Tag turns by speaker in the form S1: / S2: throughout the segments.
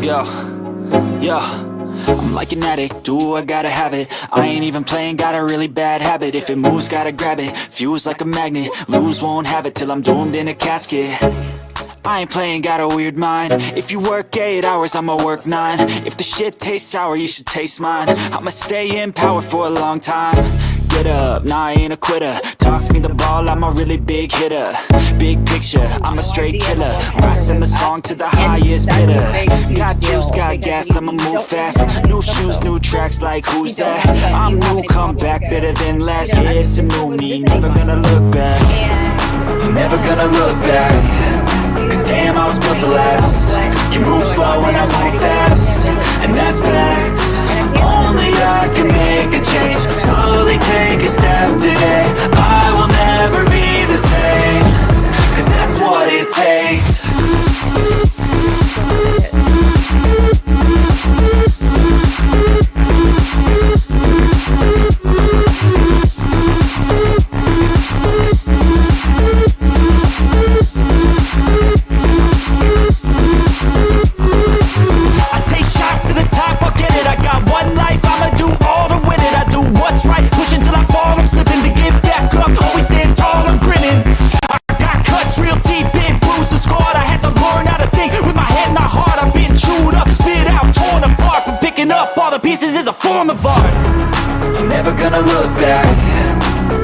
S1: Yo, yo, I'm like an addict, do I gotta have it. I ain't even playing, got a really bad habit. If it moves, gotta grab it, fuse like a magnet. Lose, won't have it till I'm doomed in a casket. I ain't playing, got a weird mind. If you work 8 hours, I'ma work 9. If the shit tastes sour, you should taste mine. I'ma stay in power for a long time. Get up, nah, I ain't a quitter. Toss me the ball, I'm a really big hitter. Big picture, I'm a straight killer. Rising the song to the highest bidder. Got juice, got gas, I'ma move fast. New shoes, new tracks, like who's that? I'm new, come back, better than last. Yeah, it's a new me, never gonna look back. Never gonna look back. Cause damn, I was built to last. You move slow and I move fast, and that's facts. Only I can make a change. Slowly take a step today. I will never be the same. Cause that's what it takes. Pieces is a form of art. I'm never gonna look back.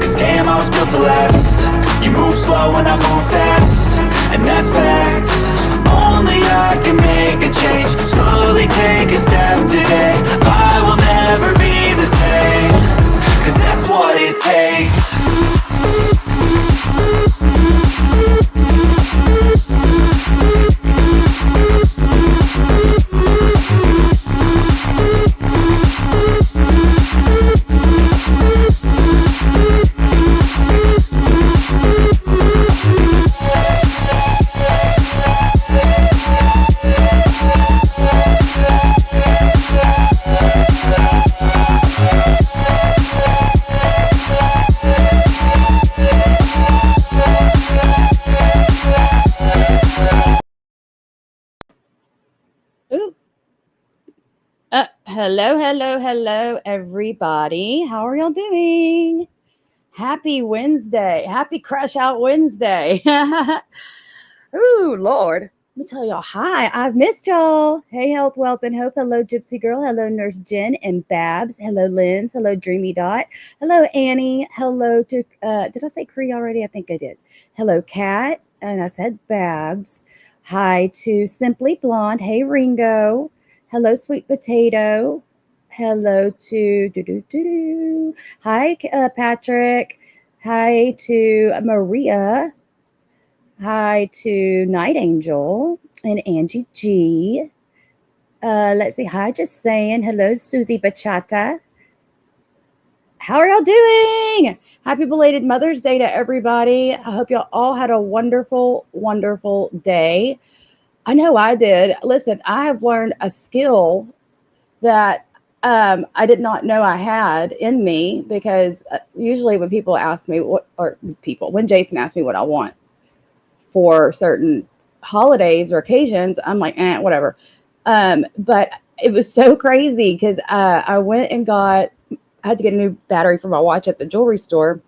S1: Cause damn, I was built to last. You move slow and I move fast, and that's facts. Only I can make a change. Slowly take a step today. I will never be the same. Cause that's what it takes.
S2: Hello, everybody. How are y'all doing? Happy Wednesday. Happy Crash Out Wednesday. Ooh, Lord. Let me tell y'all, hi. I've missed y'all. Hey, Health, Wealth, and Hope. Hello, Gypsy Girl. Hello, Nurse Jen and Babs. Hello, Linz. Hello, Dreamy Dot. Hello, Annie. Hello to, did I say Cree already? I think I did. Hello, Kat. And I said Babs. Hi to Simply Blonde. Hey, Ringo. Hello, Sweet Potato. Hello to Hi, Patrick. Hi to Maria. Hi to Night Angel and Angie G. Let's see. Hi, just saying. Hello, Susie Bachata. How are y'all doing? Happy belated Mother's Day to everybody. I hope y'all all had a wonderful, wonderful day. I know I did. Listen, I have learned a skill that I did not know I had in me, because usually when people ask me when Jason asks me what I want for certain holidays or occasions, I'm like, whatever. But it was so crazy because I went and I had to get a new battery for my watch at a jewelry store.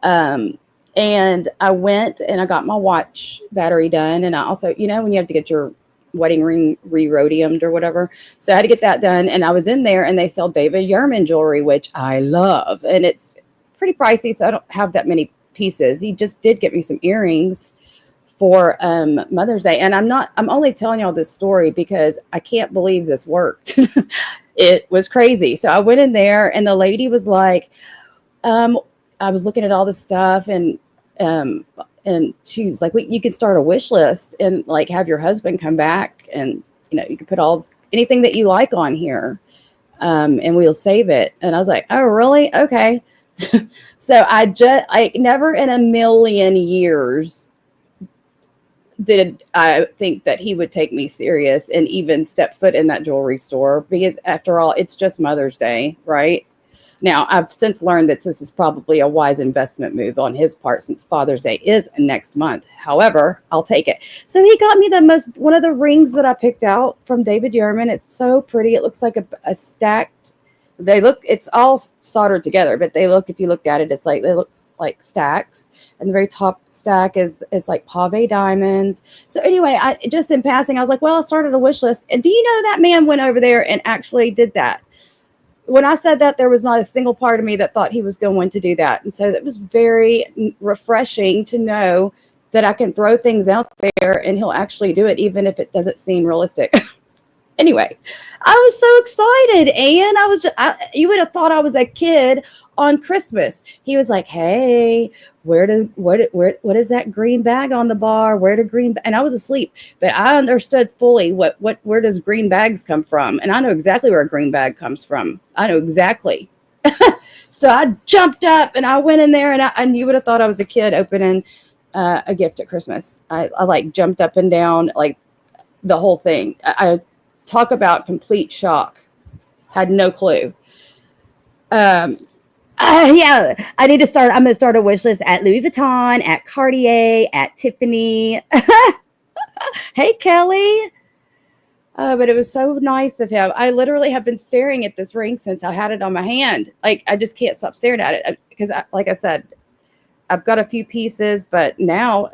S2: And I went and I got my watch battery done. And I also, when you have to get your wedding ring re-rhodiumed or whatever. So I had to get that done. And I was in there and they sell David Yurman jewelry, which I love. And it's pretty pricey, so I don't have that many pieces. He just did get me some earrings for Mother's Day. And I'm only telling y'all this story because I can't believe this worked. It was crazy. So I went in there and the lady was like, I was looking at all this stuff and she was like, you can start a wish list and like have your husband come back and, you can put anything that you like on here and we'll save it. And I was like, oh, really? Okay. So I never in a million years did I think that he would take me serious and even step foot in that jewelry store, because after all, it's just Mother's Day, right? Now, I've since learned that this is probably a wise investment move on his part since Father's Day is next month. However, I'll take it. So he got me one of the rings that I picked out from David Yurman. It's so pretty. It looks like a stacked, it's all soldered together, but if you look at it, they look like stacks. And the very top stack is like pave diamonds. So anyway, I just in passing, I was like, well, I started a wish list. And do you know that man went over there and actually did that? When I said that, there was not a single part of me that thought he was going to do that. And so it was very refreshing to know that I can throw things out there and he'll actually do it, even if it doesn't seem realistic. Anyway, I was so excited. And you would have thought I was a kid on Christmas. He was like, hey, what is that green bag on the bar? And I was asleep, but I understood fully where does green bags come from? And I know exactly where a green bag comes from. I know exactly. So I jumped up and I went in there and you would have thought I was a kid opening a gift at Christmas. I like jumped up and down, like the whole thing. I talk about complete shock. Had no clue. Yeah, I need to start. I'm going to start a wish list at Louis Vuitton, at Cartier, at Tiffany. Hey, Kelly. But it was so nice of him. I literally have been staring at this ring since I had it on my hand. Like, I just can't stop staring at it because, like I said, I've got a few pieces, but now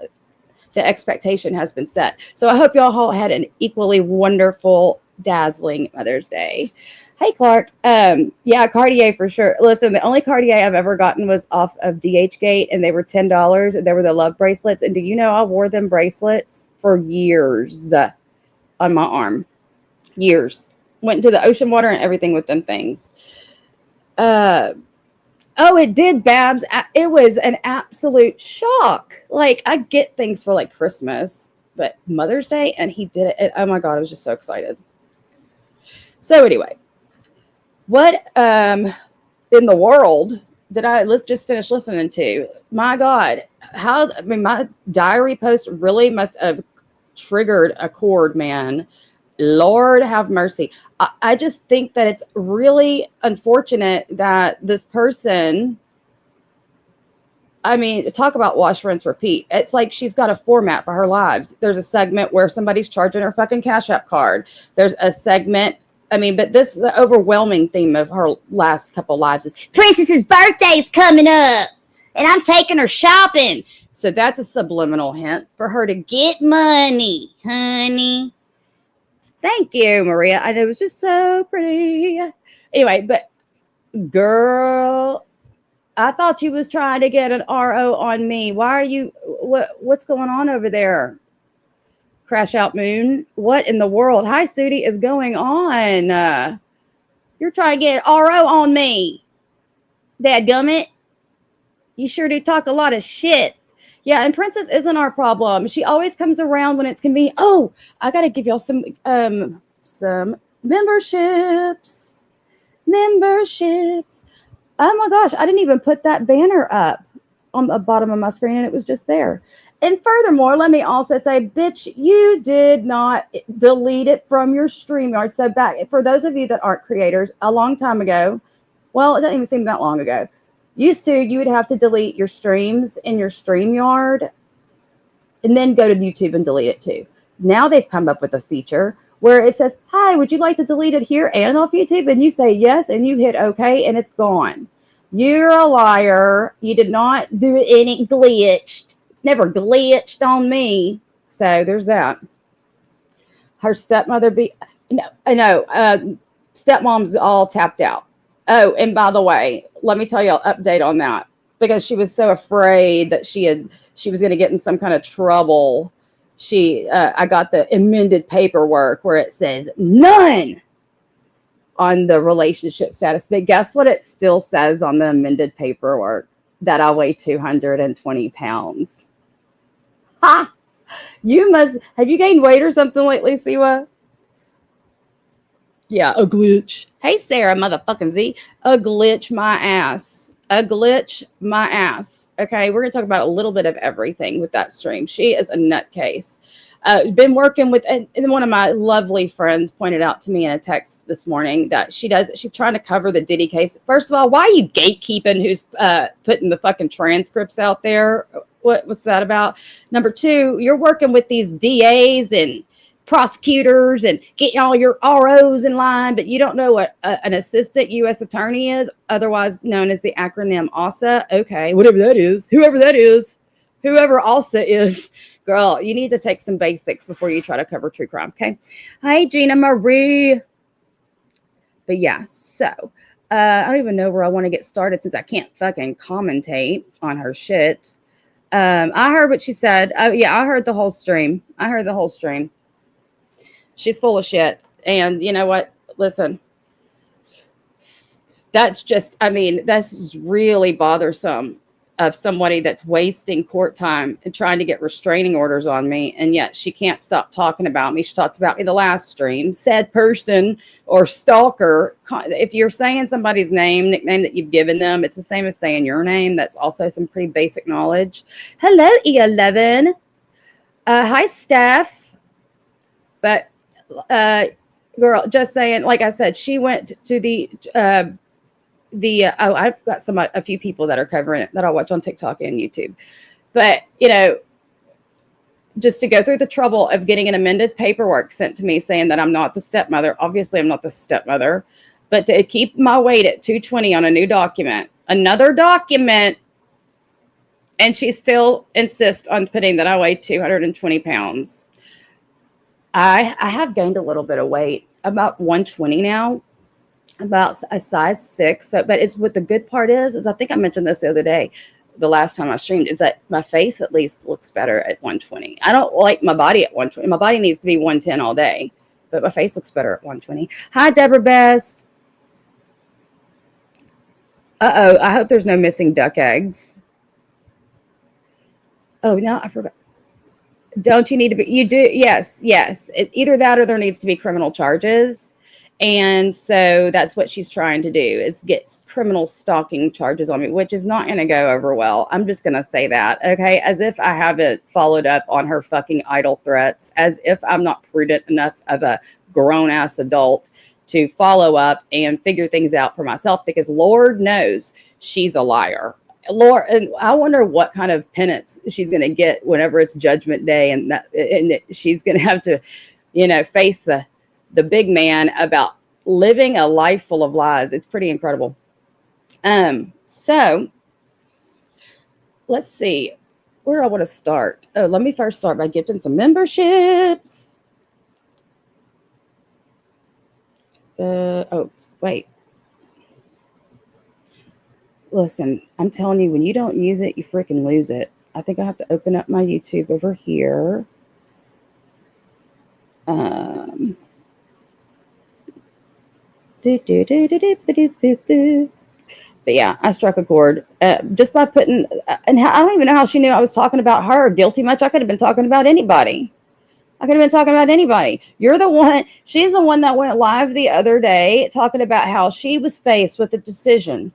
S2: the expectation has been set. So I hope y'all all had an equally wonderful, dazzling Mother's Day. Hey, Clark. Yeah, Cartier for sure. Listen, the only Cartier I've ever gotten was off of DHgate, and they were $10, and they were the love bracelets. And do you know I wore them bracelets for years on my arm? Years. Went into the ocean water and everything with them things. Oh, it did, Babs. It was an absolute shock. Like, I get things for like Christmas, but Mother's Day, and he did it. Oh my God, I was just so excited. So anyway, what in the world did let's just finish listening to? My God, my diary post really must have triggered a chord, man. Lord have mercy. I just think that it's really unfortunate that this person, I mean, talk about wash, rinse, repeat. It's like she's got a format for her lives. There's a segment where somebody's charging her fucking Cash App card. There's a segment, but the overwhelming theme of her last couple lives is Princess's birthday's coming up and I'm taking her shopping. So that's a subliminal hint for her to get money, honey. Thank you, Maria. And it was just so pretty. Anyway, but girl, I thought you was trying to get an RO on me. Why are you, what's going on over there? Crash Out Moon. What in the world? Hi, Sudi, is going on? You're trying to get an RO on me. Dadgummit. You sure do talk a lot of shit. Yeah, and Princess isn't our problem. She always comes around when it's convenient. Oh, I got to give y'all some memberships. Memberships. Oh my gosh, I didn't even put that banner up on the bottom of my screen and it was just there. And furthermore, let me also say, bitch, you did not delete it from your StreamYard. So back, for those of you that aren't creators, a long time ago, well, it doesn't even seem that long ago, you would have to delete your streams in your StreamYard and then go to YouTube and delete it too. Now they've come up with a feature where it says, hi, would you like to delete it here and off YouTube? And you say yes, and you hit okay, and it's gone. You're a liar. You did not do it, and it glitched. It's never glitched on me. So there's that. Her stepmother stepmom's all tapped out. Oh, and by the way, let me tell you an update on that, because she was so afraid that she was going to get in some kind of trouble. I got the amended paperwork where it says none on the relationship status. But guess what it still says on the amended paperwork? That I weigh 220 pounds. Ha! Have you gained weight or something lately, Siwa? Yeah, a glitch. Hey, Sarah, motherfucking Z. A glitch my ass. a glitch my ass. Okay, we're gonna talk about a little bit of everything with that stream. She is a nutcase. Been working with, and one of my lovely friends pointed out to me in a text this morning that she's trying to cover the Diddy case. First of all, why are you gatekeeping who's putting the fucking transcripts out there? What's that about? Number two, you're working with these DAs and prosecutors and getting all your ROs in line, but you don't know what an assistant U.S. attorney is, otherwise known as the acronym ASA. Okay, whatever that is, whoever ASA is. Girl, you need to take some basics before you try to cover true crime, okay? Hi, Gina Marie. But yeah, so I don't even know where I want to get started since I can't fucking commentate on her shit. I heard what she said. Yeah, I heard the whole stream. She's full of shit. And you know what? Listen, that's really bothersome of somebody that's wasting court time and trying to get restraining orders on me, and yet she can't stop talking about me. She talked about me the last stream. Said person or stalker. If you're saying somebody's nickname that you've given them, it's the same as saying your name. That's also some pretty basic knowledge. Hello, E11. Hi, Steph. But girl, just saying, like I said, she went to I've got a few people that are covering it that I watch on TikTok and YouTube. But, just to go through the trouble of getting an amended paperwork sent to me saying that I'm not the stepmother. Obviously, I'm not the stepmother. But to keep my weight at 220 on another document, and she still insists on putting that I weigh 220 pounds. I have gained a little bit of weight, about 120 now. About a size 6. So, but it's what the good part is I think I mentioned this the other day, the last time I streamed, is that my face at least looks better at 120. I don't like my body at 120. My body needs to be 110 all day, but my face looks better at 120. Hi, Deborah Best. I hope there's no missing duck eggs. Oh, no, I forgot. Don't you need to be? You do. Yes. Either that or there needs to be criminal charges. And so that's what she's trying to do, is get criminal stalking charges on me, which is not going to go over well. I'm just going to say that, okay? As if I haven't followed up on her fucking idle threats, as if I'm not prudent enough of a grown-ass adult to follow up and figure things out for myself, because Lord knows she's a liar. Lord, and I wonder what kind of penance she's going to get whenever it's Judgment Day, and she's going to have to, face the big man about living a life full of lies. It's pretty incredible. So let's see, where do I want to start? Oh, let me first start by gifting some memberships. Oh, wait. Listen, I'm telling you, when you don't use it, you freaking lose it. I think I have to open up my YouTube over here. But yeah, I struck a chord just by putting, and I don't even know how she knew I was talking about her. Guilty much? I could have been talking about anybody. You're the one, she's the one that went live the other day talking about how she was faced with the decision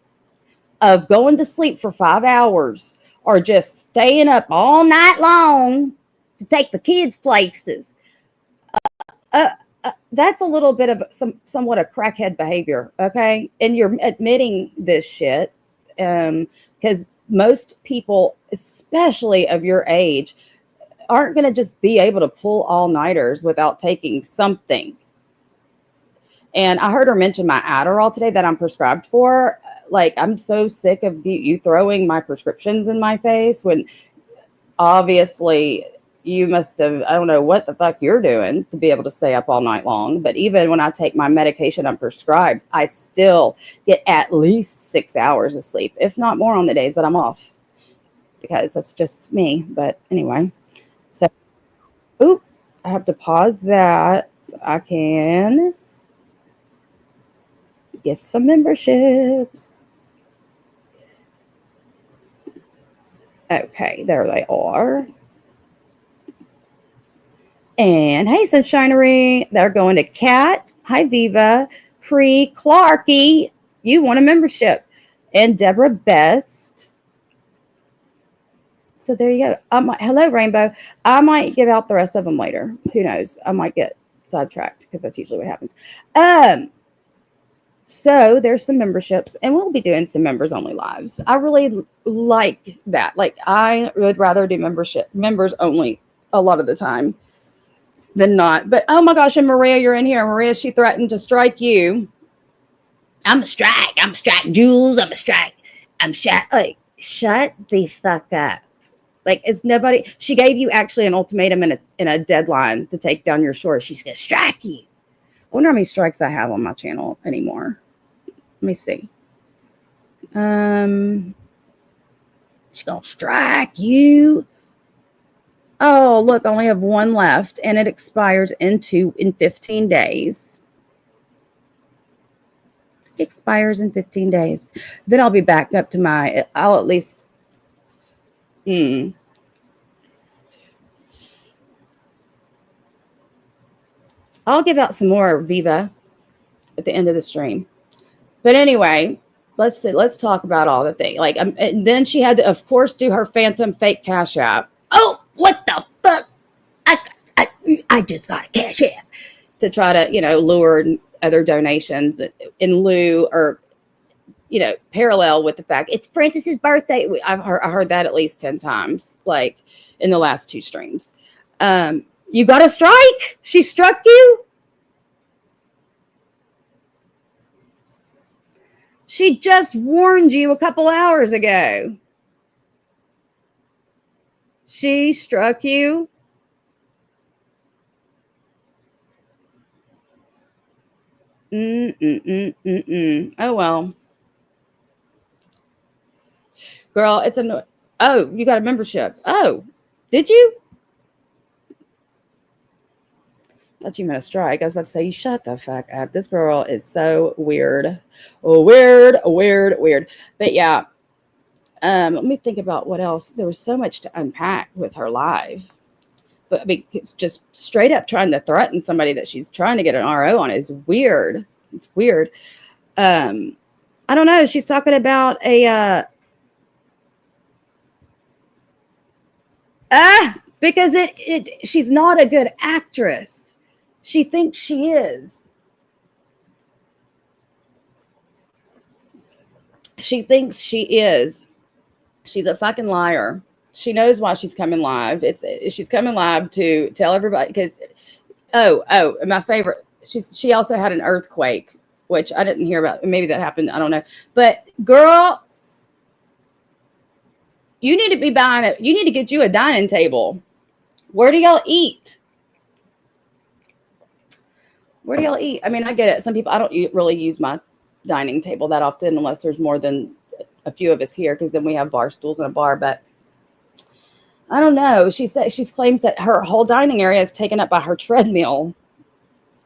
S2: of going to sleep for 5 hours or just staying up all night long to take the kids places. That's a little bit of somewhat a crackhead behavior, okay? And you're admitting this shit because most people, especially of your age, aren't going to just be able to pull all-nighters without taking something. And I heard her mention my Adderall today that I'm prescribed for. Like, I'm so sick of you throwing my prescriptions in my face when obviously you must have, I don't know what the fuck you're doing to be able to stay up all night long. But even when I take my medication I'm prescribed, I still get at least 6 hours of sleep, if not more, on the days that I'm off, because that's just me. But anyway, so, oop, I have to pause that so I can gift some memberships. Okay, there they are. And hey, Sunshinery, they're going to Kat. Hi, Viva. Pre Clarky, you want a membership. and Deborah Best. So there you go. Hello, Rainbow. I might give out the rest of them later. Who knows? I might get sidetracked because that's usually what happens. So there's some memberships, and we'll be doing some members only lives. I really like that. Like, I would rather do members only a lot of the time than not. But oh my gosh, and Maria, you're in here. Maria, she threatened to strike you. I'm a strike. Jules. I'm a strike. Like, shut the fuck up. Like, it's nobody. She gave you actually an ultimatum and a deadline to take down your shorts. She's gonna strike you. I wonder how many strikes I have on my channel anymore. Let me see. She's gonna strike you. Oh, look, I only have one left, and it expires in 15 days. It expires in 15 days. Then I'll be back up to I'll at least. I'll give out some more Viva at the end of the stream. But anyway, let's talk about all the things. Like, and then she had to, of course, do her phantom fake Cash App. Oh, what the fuck? I just got a Cash App to try to, lure other donations in lieu, or, parallel with the fact it's Princess's birthday. I heard that at least 10 times, like, in the last 2 streams. You got a strike? She struck you? She just warned you a couple hours ago. She struck you? Oh, well. Girl, it's oh, you got a membership. Oh, did you? Thought you meant a strike. I was about to say, you shut the fuck up. This girl is so weird. Weird. But yeah, let me think about what else. There was so much to unpack with her live. But I mean, it's just straight up trying to threaten somebody that she's trying to get an RO on is weird. It's weird. I don't know. She's talking about because she's not a good actress. She thinks she is. She thinks she is. She's a fucking liar. She knows why she's coming live. She's coming live to tell everybody because my favorite. She also had an earthquake, which I didn't hear about. Maybe that happened. I don't know. But girl, you need to be buying it. You need to get you a dining table. Where do y'all eat? Where do y'all eat? I mean, I get it. Some people, I don't really use my dining table that often unless there's more than a few of us here, because then we have bar stools and a bar. But I don't know. She claims that her whole dining area is taken up by her treadmill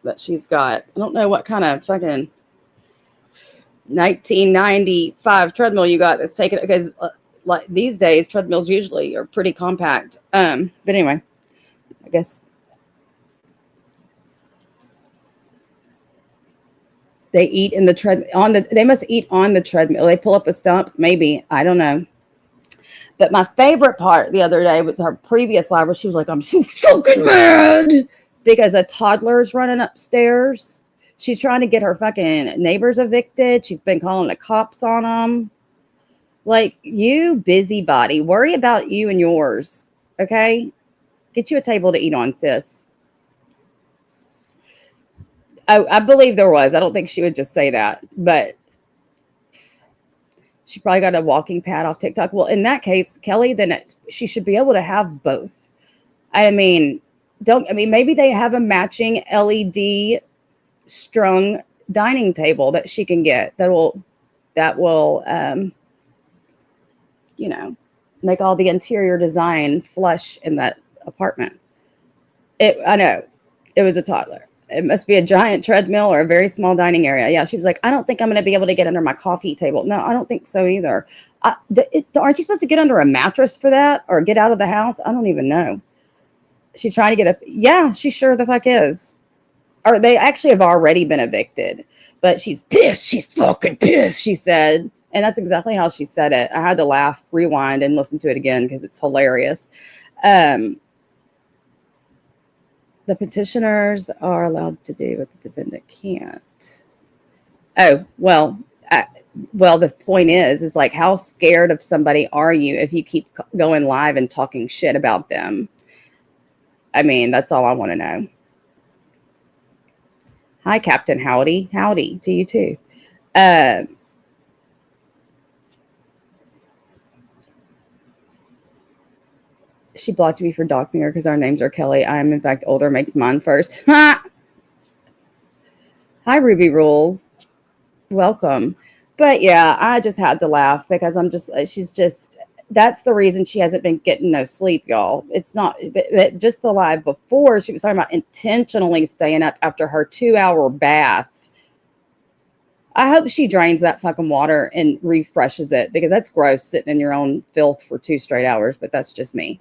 S2: that she's got. I don't know what kind of fucking 1995 treadmill you got that's taken, because like these days treadmills usually are pretty compact. But anyway, I guess they eat in the treadmill they must eat on the treadmill. They pull up a stump, maybe. I don't know. But my favorite part the other day was her previous live where she was like, I'm so fucking mad because a toddler's running upstairs. She's trying to get her fucking neighbors evicted. She's been calling the cops on them. Like, you busybody. Worry about you and yours. Okay? Get you a table to eat on, sis. I believe there was. I don't think she would just say that. But she probably got a walking pad off TikTok. Well, in that case, Kelly, then she should be able to have both. I mean, maybe they have a matching LED strung dining table that she can get that will make all the interior design flush in that apartment. I know it was a toddler. It must be a giant treadmill or a very small dining area. Yeah, she was like, I don't think I'm going to be able to get under my coffee table. No, I don't think so either. Aren't you supposed to get under a mattress for that or get out of the house? I don't even know. She's trying to get yeah, she sure the fuck is. Or they actually have already been evicted. But she's pissed. She's fucking pissed, she said. And that's exactly how she said it. I had to laugh, rewind, and listen to it again because it's hilarious. The petitioners are allowed to do what the defendant can't. Oh, well, the point is like, how scared of somebody are you if you keep going live and talking shit about them? I mean, that's all I want to know. Hi, Captain Howdy. Howdy to you too. She blocked me for doxing her because our names are Kelly. I am, in fact, older. Makes mine first. Hi, Ruby Rules. Welcome. But yeah, I just had to laugh because that's the reason she hasn't been getting no sleep, y'all. It's not just the live before. She was talking about intentionally staying up after her 2-hour bath. I hope she drains that fucking water and refreshes it because that's gross sitting in your own filth for 2 straight hours, but that's just me.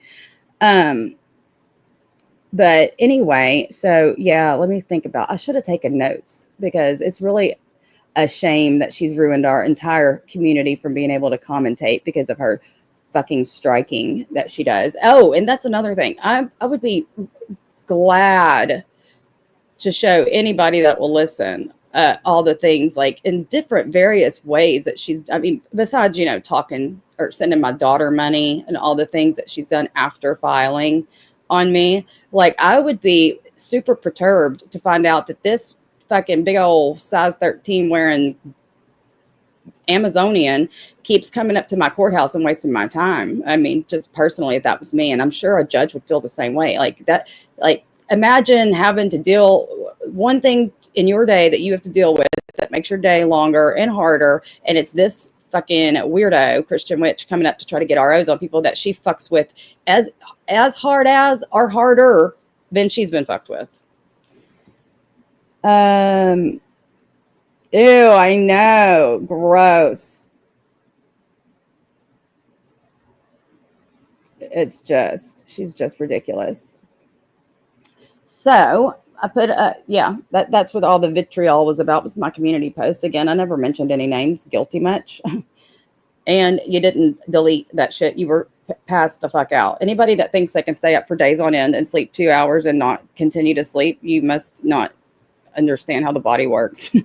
S2: But anyway, so yeah, let me think I should have taken notes because it's really a shame that she's ruined our entire community from being able to commentate because of her fucking striking that she does. Oh, and that's another thing. I would be glad to show anybody that will listen all the things like in different various ways that she's, I mean, besides, talking or sending my daughter money and all the things that she's done after filing on me. Like, I would be super perturbed to find out that this fucking big old size 13 wearing Amazonian keeps coming up to my courthouse and wasting my time. I mean, just personally, if that was me, and I'm sure a judge would feel the same way. Like that, like imagine having to deal one thing in your day that you have to deal with that makes your day longer and harder, and it's this fucking weirdo Christian witch coming up to try to get ROs on people that she fucks with as hard as or harder than she's been fucked with. Ew, I know. Gross. She's just ridiculous. So I put, that's what all the vitriol was about, was my community post. Again, I never mentioned any names, guilty much. And you didn't delete that shit. You were passed the fuck out. Anybody that thinks they can stay up for days on end and sleep 2 hours and not continue to sleep, you must not understand how the body works.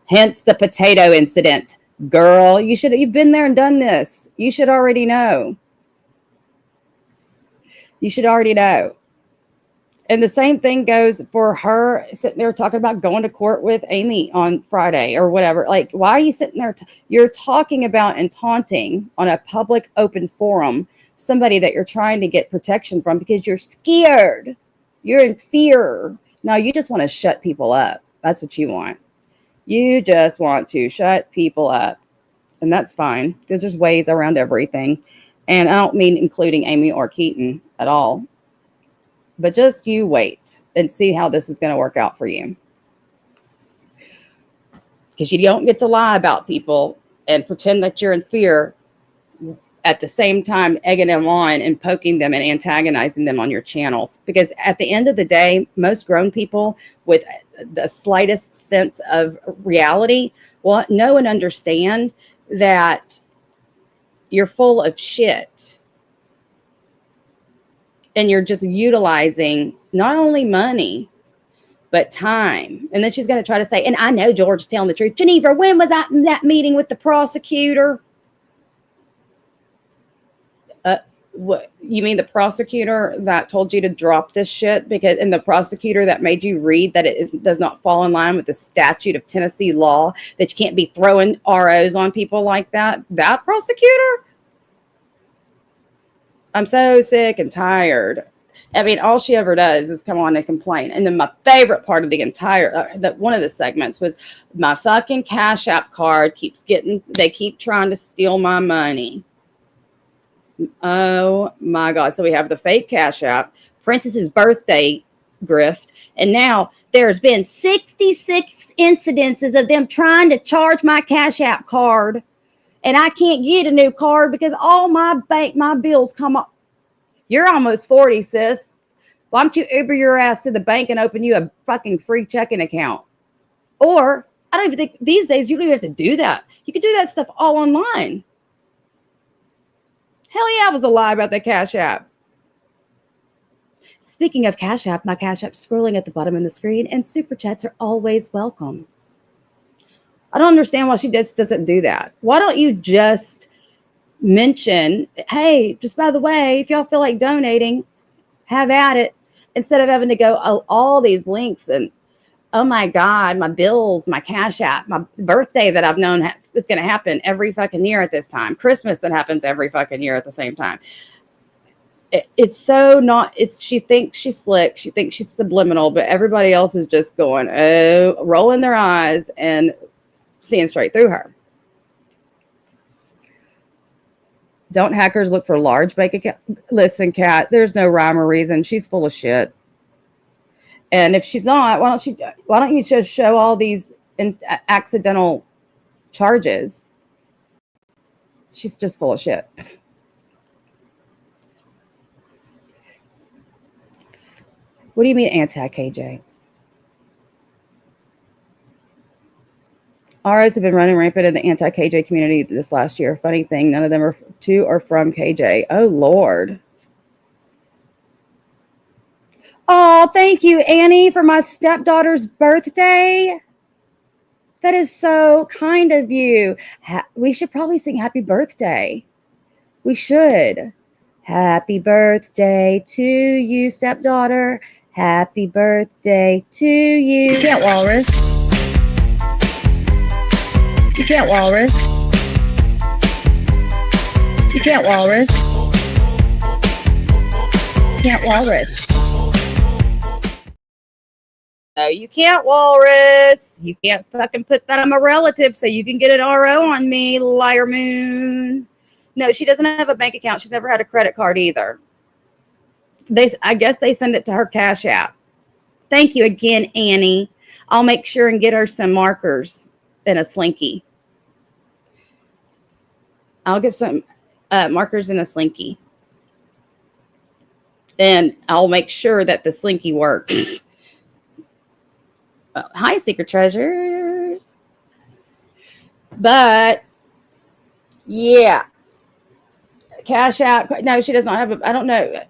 S2: Hence the potato incident. Girl, you've been there and done this. You should already know. You should already know. And the same thing goes for her sitting there talking about going to court with Amy on Friday or whatever. Like, why are you sitting there? You're talking about and taunting on a public open forum somebody that you're trying to get protection from because you're scared. You're in fear. No, you just want to shut people up. That's what you want. You just want to shut people up. And that's fine because there's ways around everything. And I don't mean including Amy or Keaton at all. But just you wait and see how this is going to work out for you. Because you don't get to lie about people and pretend that you're in fear at the same time egging them on and poking them and antagonizing them on your channel. Because at the end of the day, most grown people with the slightest sense of reality will know and understand that you're full of shit. And you're just utilizing not only money, but time. And then she's going to try to say, and I know George is telling the truth. Geneva, when was I in that meeting with the prosecutor? What you mean, the prosecutor that told you to drop this shit? And the prosecutor that made you read that does not fall in line with the statute of Tennessee law, that you can't be throwing ROs on people like that? That prosecutor? I'm so sick and tired. I mean, all she ever does is come on and complain. And then my favorite part of the entire, one of the segments was my fucking Cash App card they keep trying to steal my money. Oh my God. So we have the fake Cash App, Princess's birthday grift. And now there's been 66 incidences of them trying to charge my Cash App card. And I can't get a new card because all my bills come up. You're almost 40, sis. Why don't you Uber your ass to the bank and open you a fucking free checking account? Or I don't even think these days you don't even have to do that. You can do that stuff all online. Hell yeah, I was a lie about that Cash App. Speaking of Cash App, my Cash App scrolling at the bottom of the screen, and super chats are always welcome. I don't understand why she just doesn't do that. Why don't you just mention, hey, just by the way, if y'all feel like donating, have at it, instead of having to go all these links and, oh my God, my bills, my Cash App, my birthday that I've known is going to happen every fucking year at this time. Christmas that happens every fucking year at the same time. It's so not, she thinks she's slick. She thinks she's subliminal, but everybody else is just going, oh, rolling their eyes and seeing straight through her. Don't hackers look for large bank account? Listen, Kat, there's no rhyme or reason. She's full of shit. And if she's not, why don't you just show all these accidental charges? She's just full of shit. What do you mean anti-KJ? ROs have been running rampant in the anti-KJ community this last year. Funny thing, none of them are from KJ. Oh, Lord. Oh, thank you, Annie, for my stepdaughter's birthday. That is so kind of you. We should probably sing happy birthday. We should. Happy birthday to you, stepdaughter. Happy birthday to you. You can't walrus. You can't walrus. You can't walrus. You can't walrus. No, you can't walrus. You can't fucking put that on my relative so you can get an RO on me, liar moon. No, she doesn't have a bank account. She's never had a credit card either. I guess they send it to her Cash App. Thank you again, Annie. I'll make sure and get her some markers and a Slinky. I'll get some markers and a Slinky. And I'll make sure that the Slinky works. Hi, Secret Treasures. But, yeah. Cash App. No, she does not have I don't know.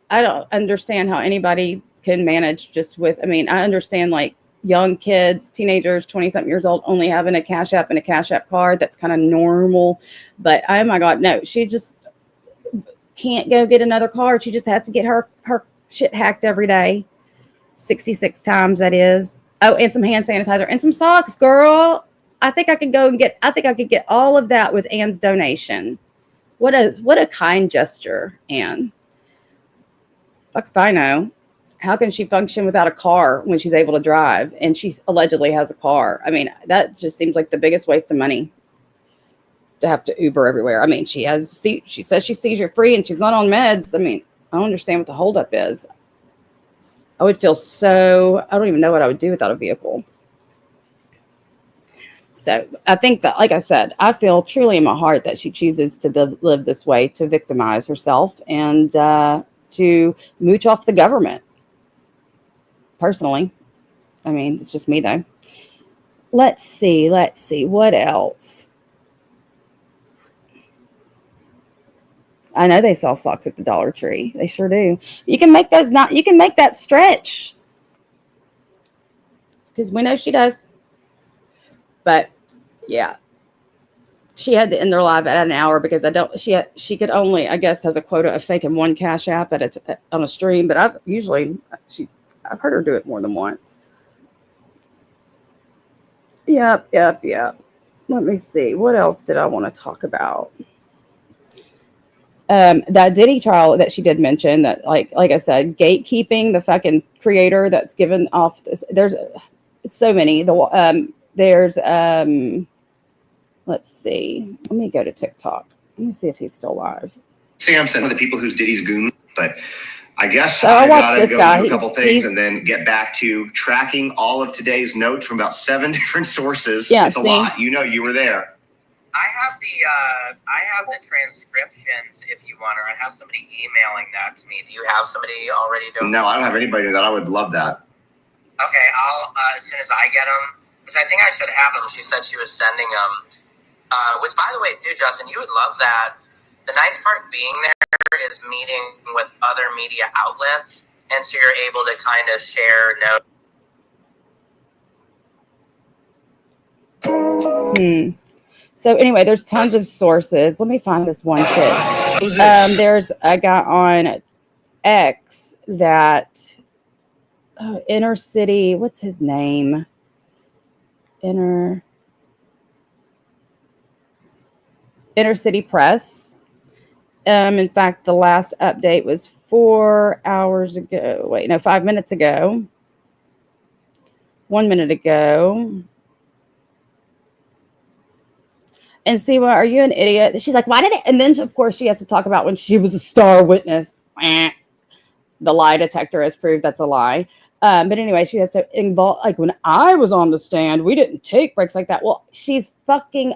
S2: I don't understand how anybody can manage just with, I mean, I understand like young kids, teenagers, 20-something years old, only having a Cash App and a Cash App card. That's kind of normal. But, oh my God, no. She just can't go get another card. She just has to get her shit hacked every day. 66 times, that is. Oh, and some hand sanitizer and some socks, girl. I think I could get all of that with Anne's donation. What a kind gesture, Anne. Fuck if I know. How can she function without a car when she's able to drive and she allegedly has a car? I mean, that just seems like the biggest waste of money to have to Uber everywhere. I mean, she says she's seizure free and she's not on meds. I mean, I don't understand what the holdup is. I would feel I don't even know what I would do without a vehicle. So I think that, like I said, I feel truly in my heart that she chooses to live this way, to victimize herself and to mooch off the government. Personally. I mean, it's just me though. Let's see. What else? I know they sell socks at the Dollar Tree. They sure do. You can make that stretch. Because we know she does. But yeah. She had to end her live at an hour because she could only, I guess, has a quota of faking one Cash App on a stream, but I've heard her do it more than once. Yep. Let me see. What else did I want to talk about? That Diddy trial that she did mention, that like I said, gatekeeping the fucking creator that's given off this. There's so many. There's let's see. Let me go to TikTok. Let me see if he's still live.
S3: Samson, one of the people who's Diddy's goon, but I guess
S2: so
S3: I gotta go do a couple things and then get back to tracking all of today's notes from about 7 different sources.
S2: Yeah,
S3: it's a lot. You know, you were there.
S4: I have the transcriptions if you want, or I have somebody emailing that to me. Do you have somebody already doing?
S3: No, I don't have anybody that. I would love that.
S4: Okay, I'll as soon as I get them, Because I think I should have them. She said she was sending them. Which, by the way, too, Justin, you would love that. The nice part being there is meeting with other media outlets, and so you're able to kind of share notes.
S2: So anyway, there's tons of sources. Let me find this one kid.
S3: Who's this?
S2: There's a guy on X that Inner City. What's his name? Inner City Press. In fact, the last update was 4 hours ago. Wait, no, 5 minutes ago. 1 minute ago. And see, well, are you an idiot? She's like, why did it? And then, of course, she has to talk about when she was a star witness. The lie detector has proved that's a lie. But anyway, she has to involve, like, when I was on the stand, we didn't take breaks like that. Well, she's fucking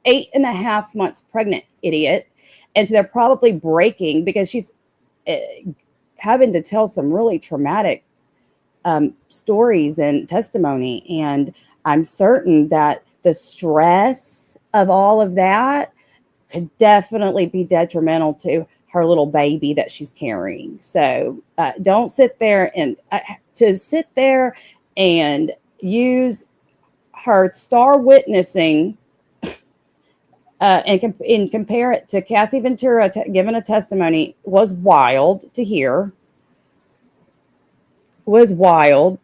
S2: 8.5 months pregnant, idiot. And so they're probably breaking because she's having to tell some really traumatic stories and testimony. And I'm certain that the stress of all of that could definitely be detrimental to her little baby that she's carrying. So don't sit there and use her star witnessing and compare it to Cassie Ventura giving a testimony was wild to hear. Was wild.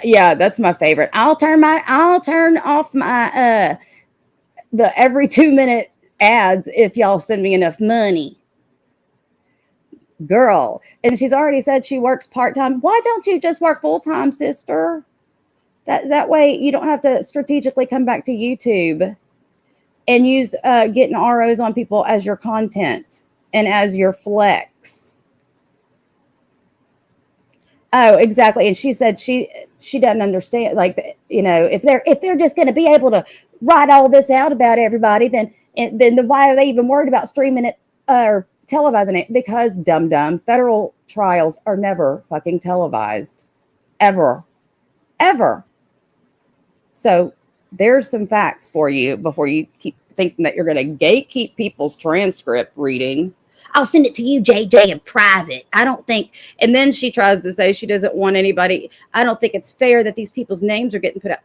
S2: Yeah, that's my favorite. I'll turn off my the every 2-minute ads if y'all send me enough money. Girl. And she's already said she works part-time. Why don't you just work full-time, sister? That way you don't have to strategically come back to YouTube and use getting ROs on people as your content and as your flex. Oh, exactly. And she said she doesn't understand, like, you know, if they're just going to be able to write all this out about everybody, then why are they even worried about streaming it or televising it? Because dumb federal trials are never fucking televised, ever. So there's some facts for you before you keep thinking that you're going to gatekeep people's transcript reading. I'll send it to you, JJ, in private. I don't think. And then she tries to say she doesn't want anybody. I don't think it's fair that these people's names are getting put out.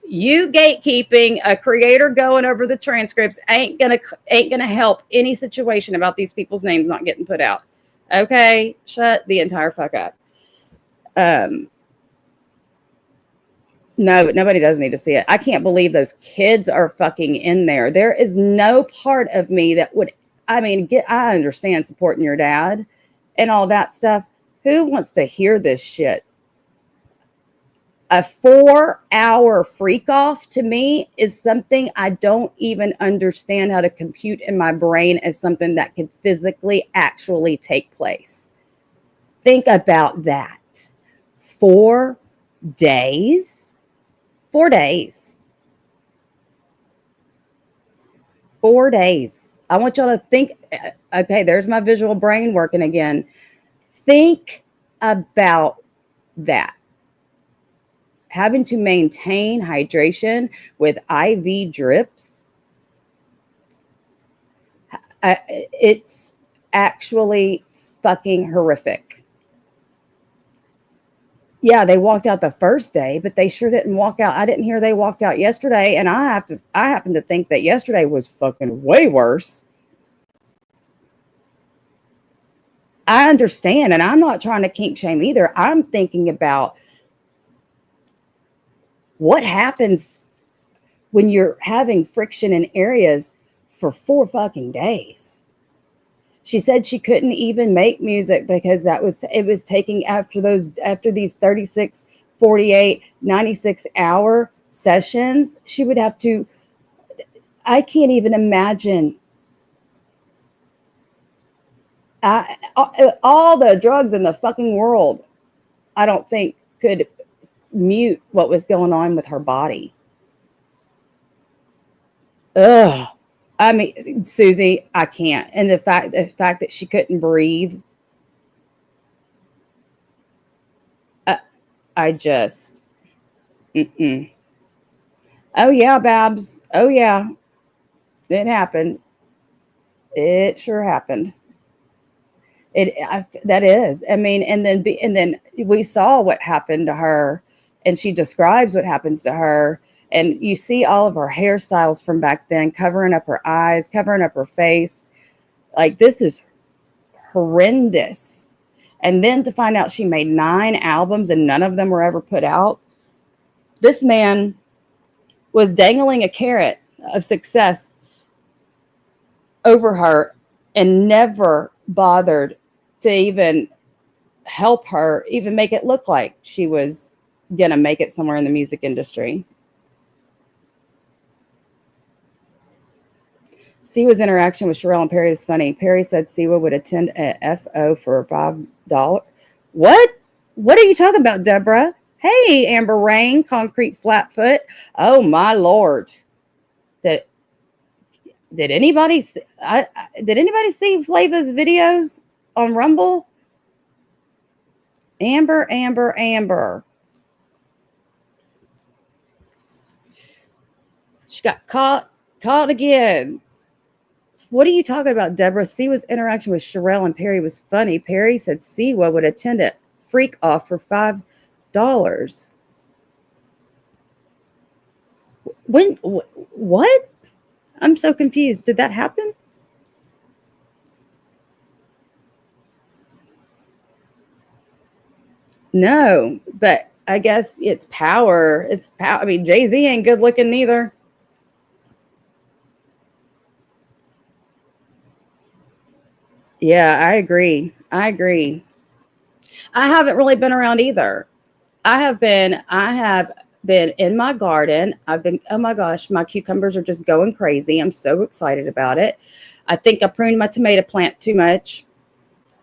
S2: You gatekeeping a creator going over the transcripts ain't gonna help any situation about these people's names not getting put out. Okay, shut the entire fuck up. No, nobody does need to see it. I can't believe those kids are fucking in there. There is no part of me that would. I mean, I understand supporting your dad and all that stuff. Who wants to hear this shit? A 4-hour freak off to me is something I don't even understand how to compute in my brain as something that could physically actually take place. Think about that. 4 days? 4 days. 4 days. I want y'all to think, okay, there's my visual brain working again. Think about that. Having to maintain hydration with IV drips. It's actually fucking horrific. Yeah, they walked out the first day, but they sure didn't walk out. I didn't hear they walked out yesterday, and I happen to think that yesterday was fucking way worse. I understand, and I'm not trying to kink shame either. I'm thinking about what happens when you're having friction in areas for 4 fucking days. She said she couldn't even make music because it was taking after these 36, 48, 96 hour sessions. She would have to, I can't even imagine all the drugs in the fucking world, I don't think could mute what was going on with her body. Ugh. I mean, Susie, I can't. And the fact that she couldn't breathe. I just, mm-mm. Oh yeah, Babs. Oh yeah, it happened. It sure happened. That is. I mean, and then we saw what happened to her, and she describes what happens to her, and you see all of her hairstyles from back then, covering up her eyes, covering up her face. Like this is horrendous. And then to find out she made 9 albums and none of them were ever put out. This man was dangling a carrot of success over her and never bothered to even help her, even make it look like she was gonna make it somewhere in the music industry. Siwa's interaction with Sherelle and Perry was funny. Perry said Siwa would attend a FO for $5. What? What are you talking about, Deborah? Hey, Amber Rain, Concrete Flatfoot. Oh my Lord! Did anybody see Flava's videos on Rumble? Amber. She got caught again. What are you talking about, Deborah? Siwa's interaction with Sherelle and Perry was funny. Perry said Siwa would attend a freak off for $5. When? What? I'm so confused. Did that happen? No, but I guess it's power. It's power. I mean, Jay-Z ain't good looking neither. Yeah, I agree. I haven't really been around either. I have been in my garden. Oh my gosh, my cucumbers are just going crazy. I'm so excited about it. I think I pruned my tomato plant too much,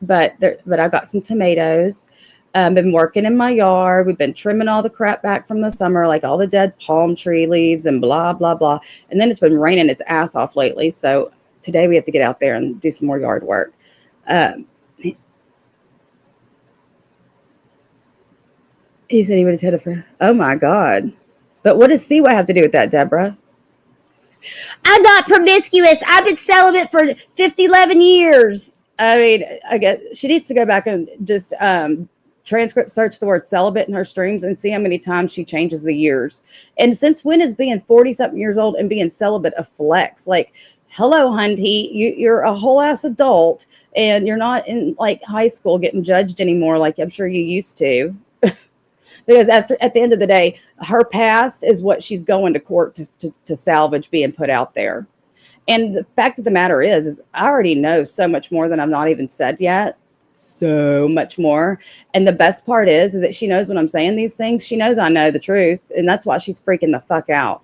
S2: but I got some tomatoes. Been working in my yard. We've been trimming all the crap back from the summer, like all the dead palm tree leaves and blah, blah, blah. And then it's been raining its ass off lately. So today we have to get out there and do some more yard work. He said he would attend it for, oh my God. But what does Siwa have to do with that, Deborah? I'm not promiscuous. I've been celibate for 11 years. I mean, I guess she needs to go back and just transcript search the word celibate in her streams and see how many times she changes the years. And since when is being 40-something years old and being celibate a flex? Like, hello, hunty, you're a whole ass adult and you're not in like high school getting judged anymore like I'm sure you used to. Because at the end of the day, her past is what she's going to court to salvage being put out there. And the fact of the matter is I already know so much more than I've not even said yet. So much more. And the best part is that she knows when I'm saying these things. She knows I know the truth. And that's why she's freaking the fuck out.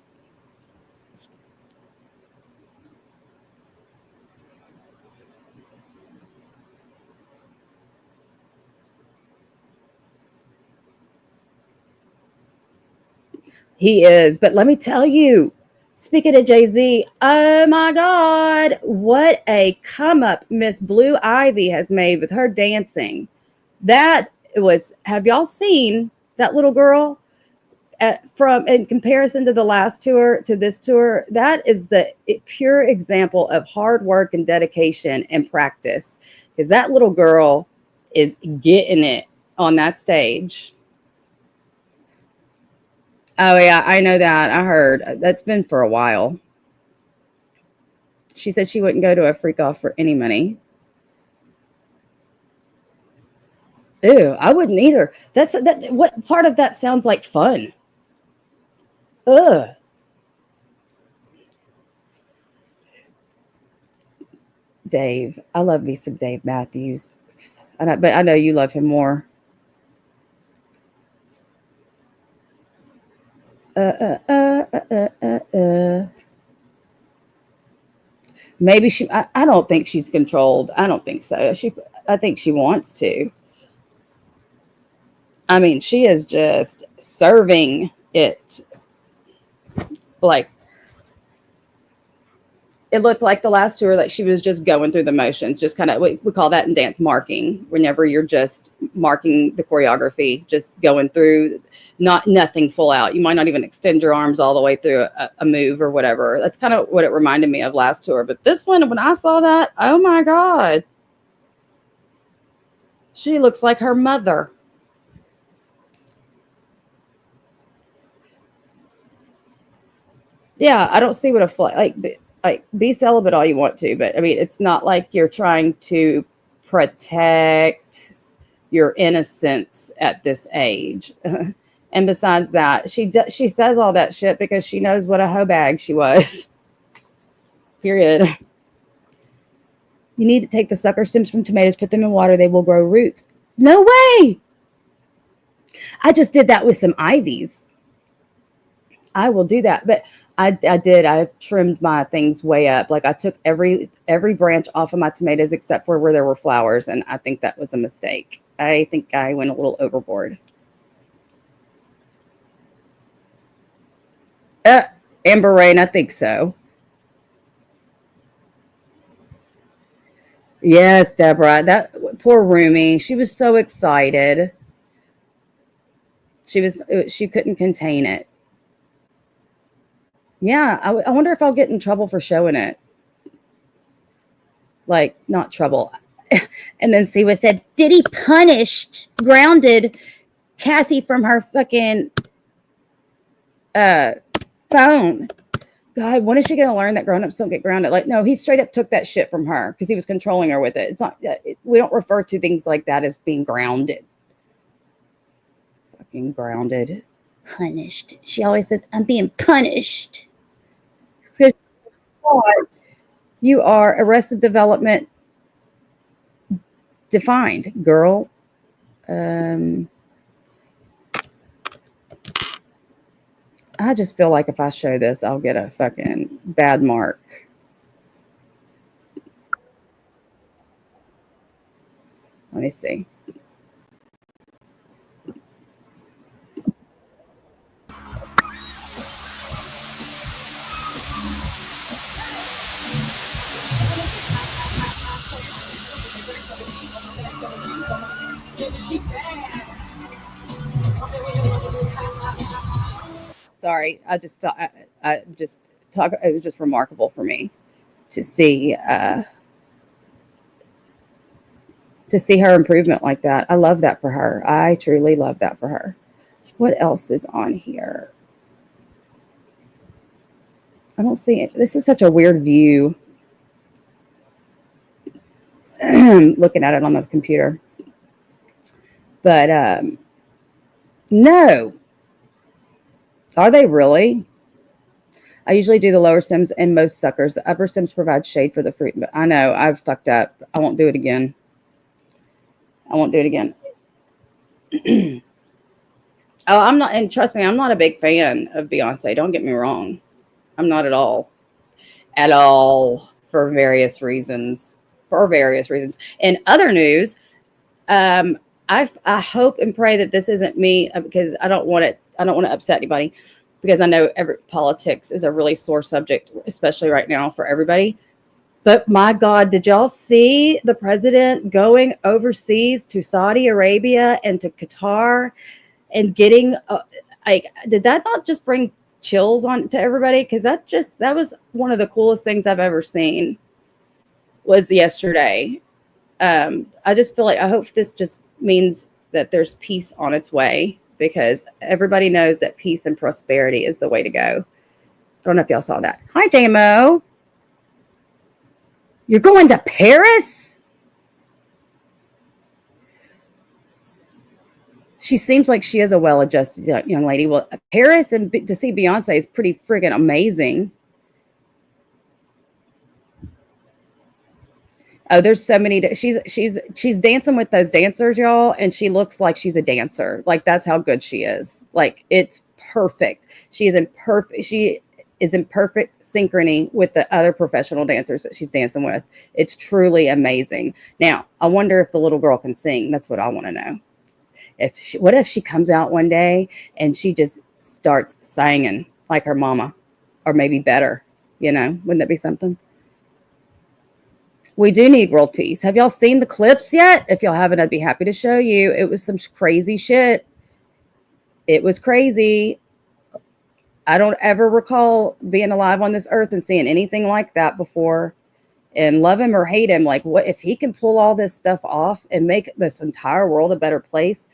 S2: He is. But let me tell you, speaking of Jay-Z, oh my God, what a come up Miss Blue Ivy has made with her dancing. That was, have y'all seen that little girl from in comparison to the last tour to this tour? That is the pure example of hard work and dedication and practice, because that little girl is getting it on that stage. Oh, yeah, I know that. I heard. That's been for a while. She said she wouldn't go to a freak off for any money. Ew, I wouldn't either. What part of that sounds like fun? Ugh. Dave. I love me some Dave Matthews. But I know you love him more. Maybe she. I don't think she's controlled. I don't think so. I think she wants to. I mean, she is just serving it. Like it looked like the last tour that she was just going through the motions, just kind of, we call that in dance marking, whenever you're just marking the choreography, just going through, nothing full out. You might not even extend your arms all the way through a move or whatever. That's kind of what it reminded me of last tour. But this one, when I saw that, oh my God. She looks like her mother. Yeah, I don't see what like be celibate all you want to, but I mean, it's not like you're trying to protect your innocence at this age. And besides that, she says all that shit because she knows what a hoe bag she was. Period. You need to take the sucker stems from tomatoes, put them in water, they will grow roots. No way. I just did that with some ivies. I will do that, but I did. I trimmed my things way up. Like I took every branch off of my tomatoes except for where there were flowers, and I think that was a mistake. I think I went a little overboard. Amber Rain, I think so. Yes, Deborah. That poor roomie. She was so excited. She couldn't contain it. Yeah, I wonder if I'll get in trouble for showing it. Like, not trouble. And then Siwa said, Diddy grounded Cassie from her fucking phone. God, when is she going to learn that grown-ups don't get grounded? Like, no, he straight up took that shit from her because he was controlling her with it. It's not, we don't refer to things like that as being grounded. Fucking grounded. Punished. She always says, I'm being punished. You are Arrested Development defined, girl. I just feel like if I show this, I'll get a fucking bad mark. Let me see. Sorry, I just felt I just talk. It was just remarkable for me to see her improvement like that. I love that for her. I truly love that for her. What else is on here? I don't see it. This is such a weird view. Looking at it on the computer. But no. Are they really? I usually do the lower stems and most suckers. The upper stems provide shade for the fruit. But I know I've fucked up. I won't do it again. I won't do it again. Oh, I'm not, and trust me, I'm not a big fan of Beyonce. Don't get me wrong. I'm not at all. At all. For various reasons. In other news, I hope and pray that this isn't me because I don't want to upset anybody because I know politics is a really sore subject, especially right now for everybody. But my God, did y'all see the president going overseas to Saudi Arabia and to Qatar and getting did that not just bring chills on to everybody? Because that was one of the coolest things I've ever seen was yesterday. I just feel like I hope this just means that there's peace on its way because everybody knows that peace and prosperity is the way to go. I don't know if y'all saw that. Hi, JMO. You're going to Paris? She seems like she is a well-adjusted young lady. Well, Paris and to see Beyonce is pretty friggin' amazing. Oh, there's so many. She's dancing with those dancers, y'all, and she looks like she's a dancer. Like that's how good she is. Like it's perfect. She is in perfect synchrony with the other professional dancers that she's dancing with. It's truly amazing. Now, I wonder if the little girl can sing. That's what I want to know. What if she comes out one day and she just starts singing like her mama, or maybe better? You know, wouldn't that be something? We do need world peace. Have y'all seen the clips yet? If y'all haven't, I'd be happy to show you. It was some crazy shit. It was crazy. I don't ever recall being alive on this earth and seeing anything like that before. And love him or hate him, like, what if he can pull all this stuff off and make this entire world a better place?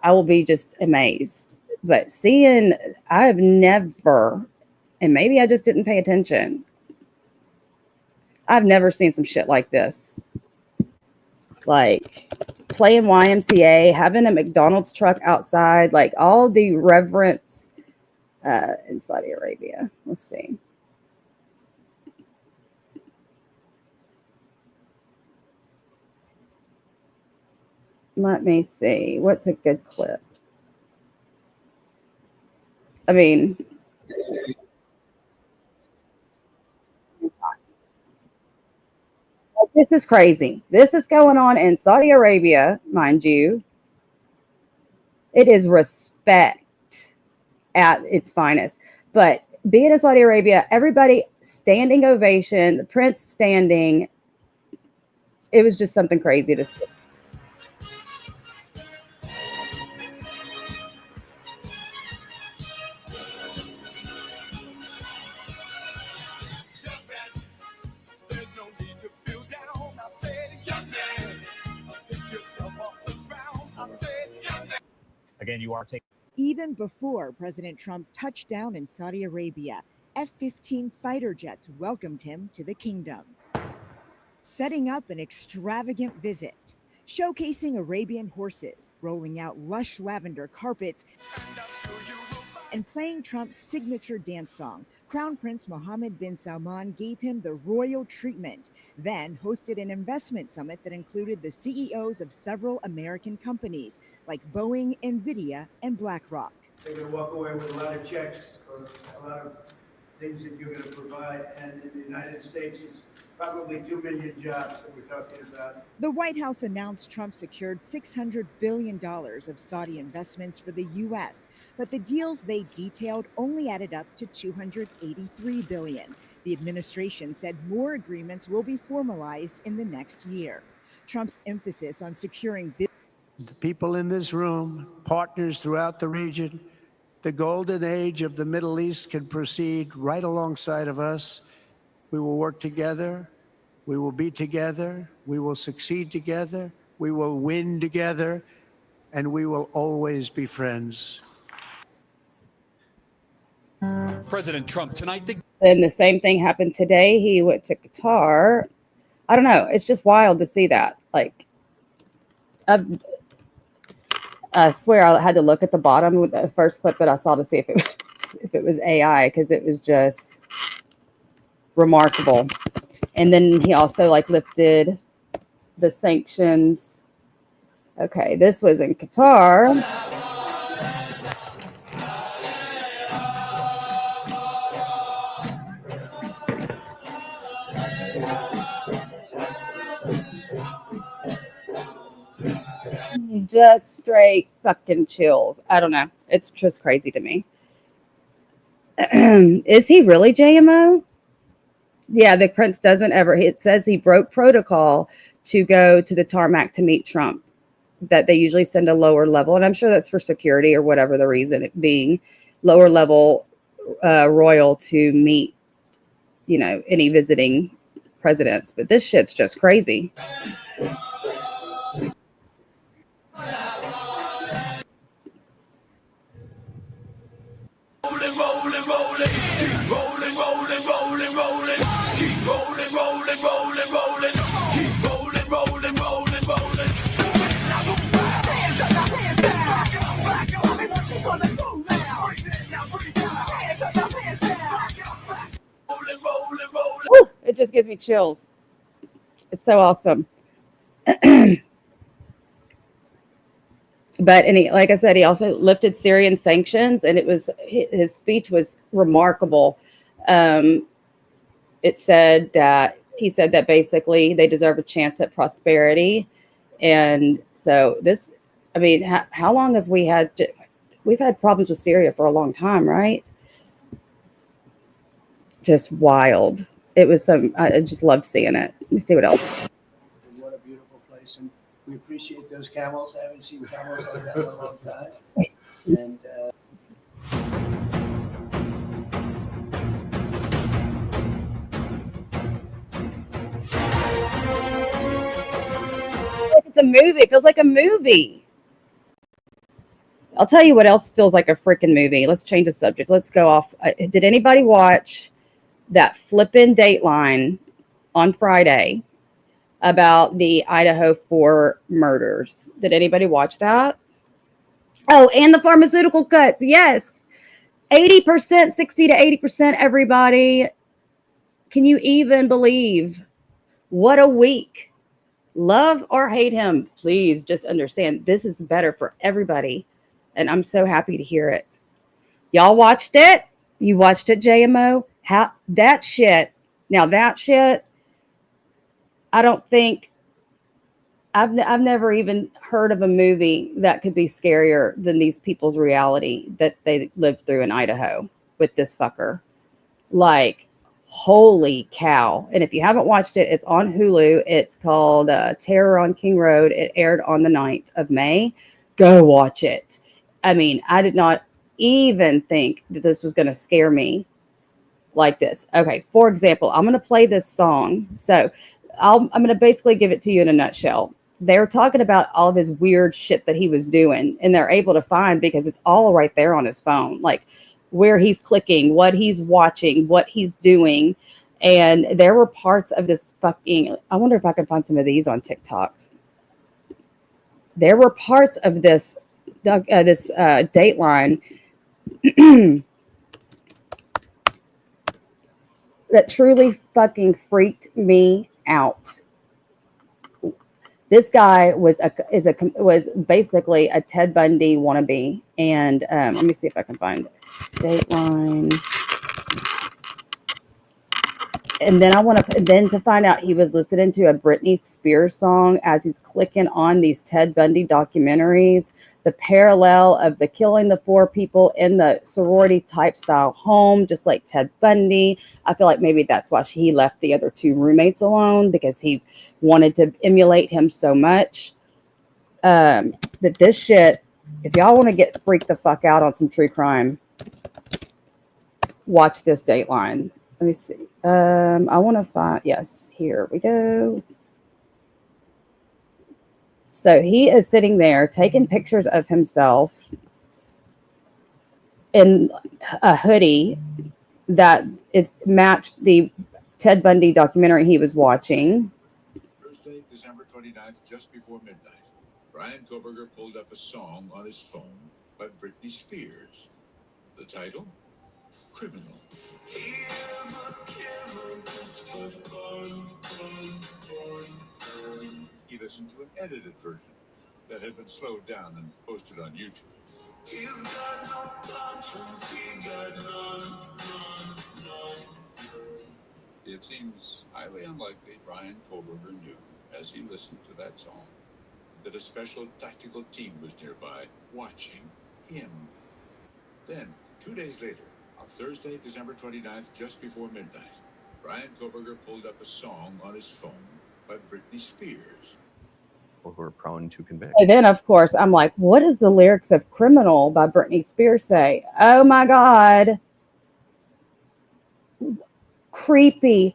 S2: I will be just amazed. But I have never, and maybe I just didn't pay attention, I've never seen some shit like this. Like playing YMCA, having a McDonald's truck outside, like all the reverence in Saudi Arabia. Let's see. Let me see. What's a good clip? I mean, this is crazy. This is going on in Saudi Arabia, mind you. It is respect at its finest. But being in Saudi Arabia, everybody standing ovation, the prince standing. It was just something crazy to see.
S5: Again, you are taking.
S6: Even before President Trump touched down in Saudi Arabia, F-15 fighter jets welcomed him to the kingdom, setting up an extravagant visit, showcasing Arabian horses, rolling out lush lavender carpets, and playing Trump's signature dance song. Crown Prince Mohammed bin Salman gave him the royal treatment, then hosted an investment summit that included the CEOs of several American companies like Boeing, NVIDIA, and BlackRock.
S7: They're going to walk away with a lot of checks for a lot of things that you're going to provide. And in the United States, it's probably 2 million jobs that we're talking about.
S6: The White House announced Trump secured $600 billion of Saudi investments for the U.S., but the deals they detailed only added up to $283 billion. The administration said more agreements will be formalized in the next year. Trump's emphasis on securing
S8: the people in this room, partners throughout the region, the golden age of the Middle East can proceed right alongside of us. We will work together. We will be together. We will succeed together. We will win together. And we will always be friends.
S5: President Trump tonight.
S2: And the same thing happened today. He went to Qatar. I don't know. It's just wild to see that. Like, I swear I had to look at the bottom with the first clip that I saw to see if it was AI, because it was just remarkable. And then he also like lifted the sanctions. Okay, this was in Qatar. Just straight fucking chills. I don't know. It's just crazy to me. Is he really JMO? Yeah, the prince doesn't ever. It says he broke protocol to go to the tarmac to meet Trump. That they usually send a lower level, and I'm sure that's for security or whatever the reason it being, lower level royal to meet, you know, any visiting presidents. But this shit's just crazy. Woo, it just gives me chills. It's so awesome. But like I said, he also lifted Syrian sanctions, and his speech was remarkable. He said that basically they deserve a chance at prosperity, and so this. I mean, how long have we had? We've had problems with Syria for a long time, right? Just wild. It was I just loved seeing it. Let me see what else.
S7: And what a beautiful place. And we appreciate those camels. I haven't seen camels like that in a long time. And
S2: It's a movie. It feels like a movie. I'll tell you what else feels like a freaking movie. Let's change the subject. Let's go off. Did anybody watch that flippin' Dateline on Friday about the Idaho 4 murders? Did anybody watch that? Oh, and the pharmaceutical cuts. Yes. 80%, 60 to 80%, everybody. Can you even believe? What a week. Love or hate him, please just understand this is better for everybody. And I'm so happy to hear it. Y'all watched it? You watched it, JMO? How that shit. Now that shit, I don't think I've never even heard of a movie that could be scarier than these people's reality that they lived through in Idaho with this fucker. Like, holy cow. And if you haven't watched it, it's on Hulu. It's called Terror on King Road. It aired on the 9th of May. Go watch it. I mean, I did not even think that this was going to scare me like this. Okay, for example, I'm going to play this song. So I'm going to basically give it to you in a nutshell. They're talking about all of his weird shit that he was doing, and they're able to find, because it's all right there on his phone, like where he's clicking, what he's watching, what he's doing. And there were parts of this fucking, I wonder if I can find some of these on TikTok. There were parts of this Dateline that truly fucking freaked me out. This guy was basically a Ted Bundy wannabe, and let me see if I can find Dateline. And then to find out he was listening to a Britney Spears song as he's clicking on these Ted Bundy documentaries, the parallel of the killing the 4 people in the sorority type style home, just like Ted Bundy. I feel like maybe that's why he left the other 2 roommates alone, because he wanted to emulate him so much. But this shit, if y'all want to get freaked the fuck out on some true crime, watch this Dateline. Let me see. I want to find, yes, here we go. So he is sitting there taking pictures of himself in a hoodie that is matched the Ted Bundy documentary he was watching.
S9: Thursday, December 29th, just before midnight, Bryan Kohberger pulled up a song on his phone by Britney Spears. The title? Criminal. He listened to an edited version that had been slowed down and posted on YouTube. He's got no conscience, he got none. It seems highly unlikely Bryan Kohberger knew, as he listened to that song, that a special tactical team was nearby watching him. Then, 2 days later, on Thursday, December 29th, just before midnight, Bryan Kohberger pulled up a song on his phone by Britney Spears.
S10: Who are prone to convict.
S2: And then, of course, I'm like, what does the lyrics of Criminal by Britney Spears say? Oh, my God. Creepy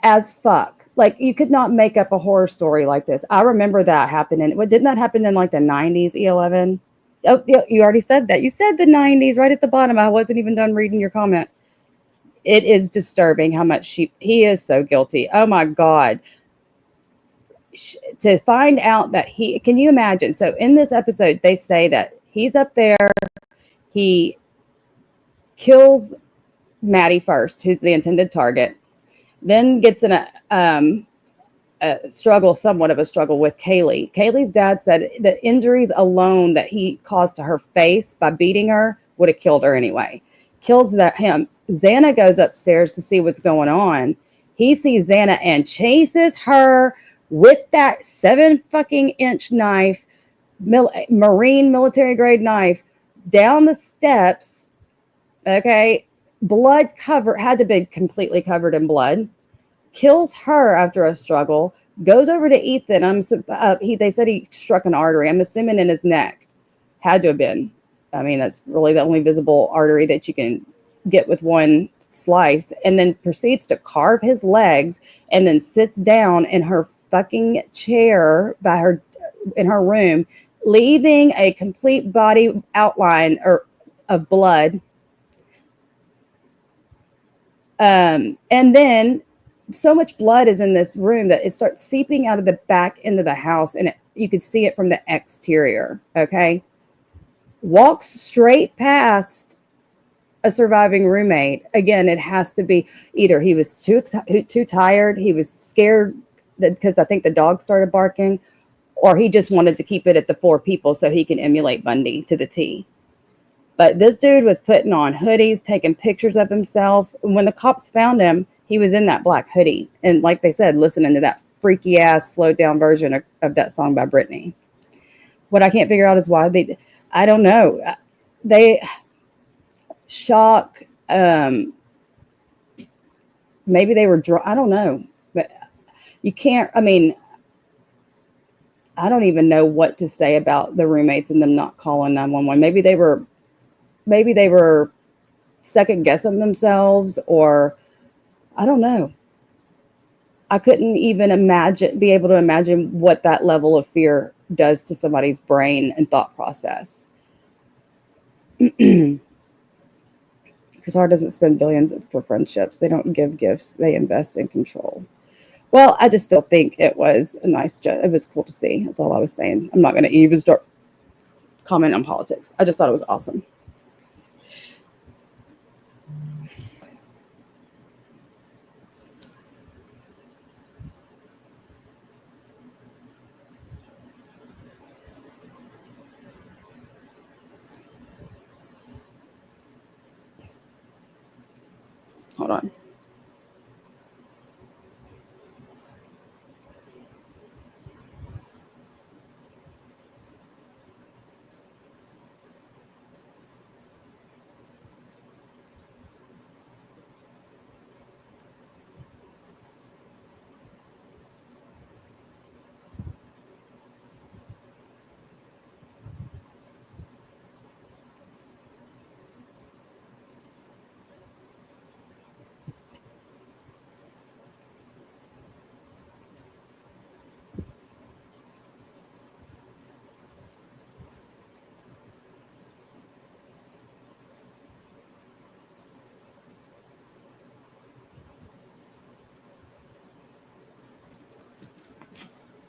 S2: as fuck. Like, you could not make up a horror story like this. I remember that happening. Didn't that happen in, like, the 90s, E11? Oh, you already said that. You said the 90s right at the bottom. I wasn't even done reading your comment. It is disturbing how much he is so guilty. Oh, my God. To find out that can you imagine? So in this episode, they say that he's up there. He kills Maddie first, who's the intended target, then gets in somewhat of a struggle with Kaylee. Kaylee's dad said the injuries alone that he caused to her face by beating her would have killed her anyway. Kills him. Xana goes upstairs to see what's going on. He sees Xana and chases her with that 7-fucking-inch knife, Marine military grade knife, down the steps. Okay, blood covered, had to be completely covered in blood. kills her after a struggle, goes over to Ethan. They said he struck an artery. I'm assuming in his neck. Had to have been. I mean, that's really the only visible artery that you can get with one slice, and then proceeds to carve his legs and then sits down in her fucking chair in her room, leaving a complete body outline of blood. And then so much blood is in this room that it starts seeping out of the back into the house, and you could see it from the exterior. Okay. Walks straight past a surviving roommate. Again, it has to be either he was too tired, he was scared because I think the dog started barking, or he just wanted to keep it at the 4 people so he can emulate Bundy to the T. But this dude was putting on hoodies, taking pictures of himself. When the cops found him, he was in that black hoodie. And like they said, listening to that freaky ass slowed down version of that song by Britney. What I can't figure out is why I don't know. They shock. Maybe they were drunk. I don't know. But you can't, I mean, I don't even know what to say about the roommates and them not calling 911. Maybe they were second guessing themselves, or I don't know. I couldn't even be able to imagine what that level of fear does to somebody's brain and thought process. Qatar doesn't spend billions for friendships. They don't give gifts. They invest in control. Well, I just still think it was a nice it was cool to see. That's all I was saying. I'm not going to even start commenting on politics. I just thought it was awesome. Hold on.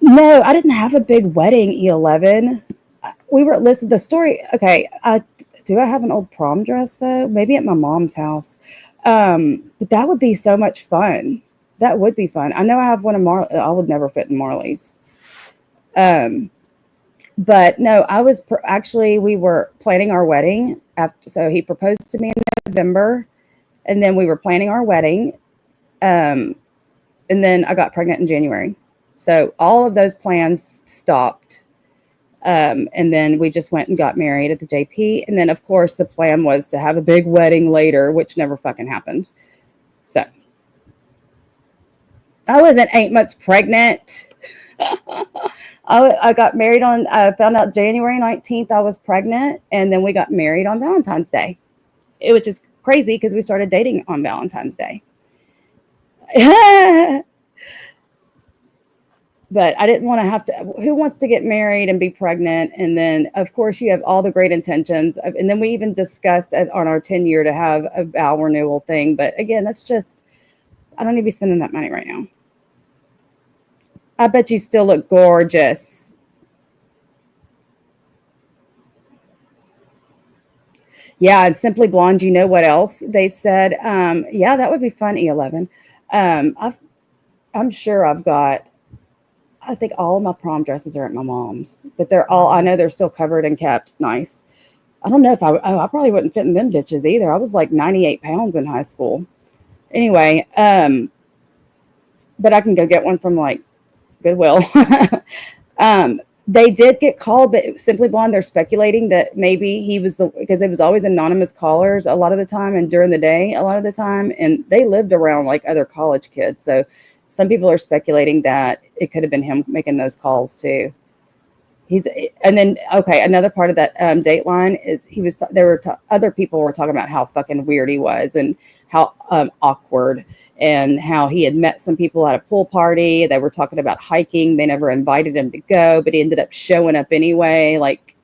S2: No, I didn't have a big wedding, E11. We were, listen, the story, okay, do I have an old prom dress, though? Maybe at my mom's house. But that would be so much fun. That would be fun. I know I have one of I would never fit in Marley's. But no, I was, actually, we were planning our wedding. So he proposed to me in November, and then we were planning our wedding. And then I got pregnant in January. So all of those plans stopped. And then we just went and got married at the JP. And then, of course, the plan was to have a big wedding later, which never fucking happened. So I wasn't 8 months pregnant. I got married I found out January 19th I was pregnant. And then we got married on Valentine's Day. Which is crazy because we started dating on Valentine's Day. But I didn't want to have to, who wants to get married and be pregnant? And then, of course, you have all the great intentions. And then we even discussed on our 10-year to have a vow renewal thing. But again, that's just, I don't need to be spending that money right now. I bet you still look gorgeous. Yeah, and Simply Blonde, you know what else? They said, yeah, that would be fun, E11. I'm sure I've got, I think all of my prom dresses are at my mom's, but they're all, I know they're still covered and kept nice. I don't know if I probably wouldn't fit in them bitches either. I was like 98 pounds in high school. Anyway, but I can go get one from like Goodwill. They did get called, but Simply Blonde, they're speculating that maybe he was because it was always anonymous callers a lot of the time and during the day a lot of the time. And they lived around like other college kids. So some people are speculating that it could have been him making those calls too. And then another part of that Dateline is other people were talking about how fucking weird he was and how awkward, and how he had met some people at a pool party. They were talking about hiking. They never invited him to go, but he ended up showing up anyway. Like,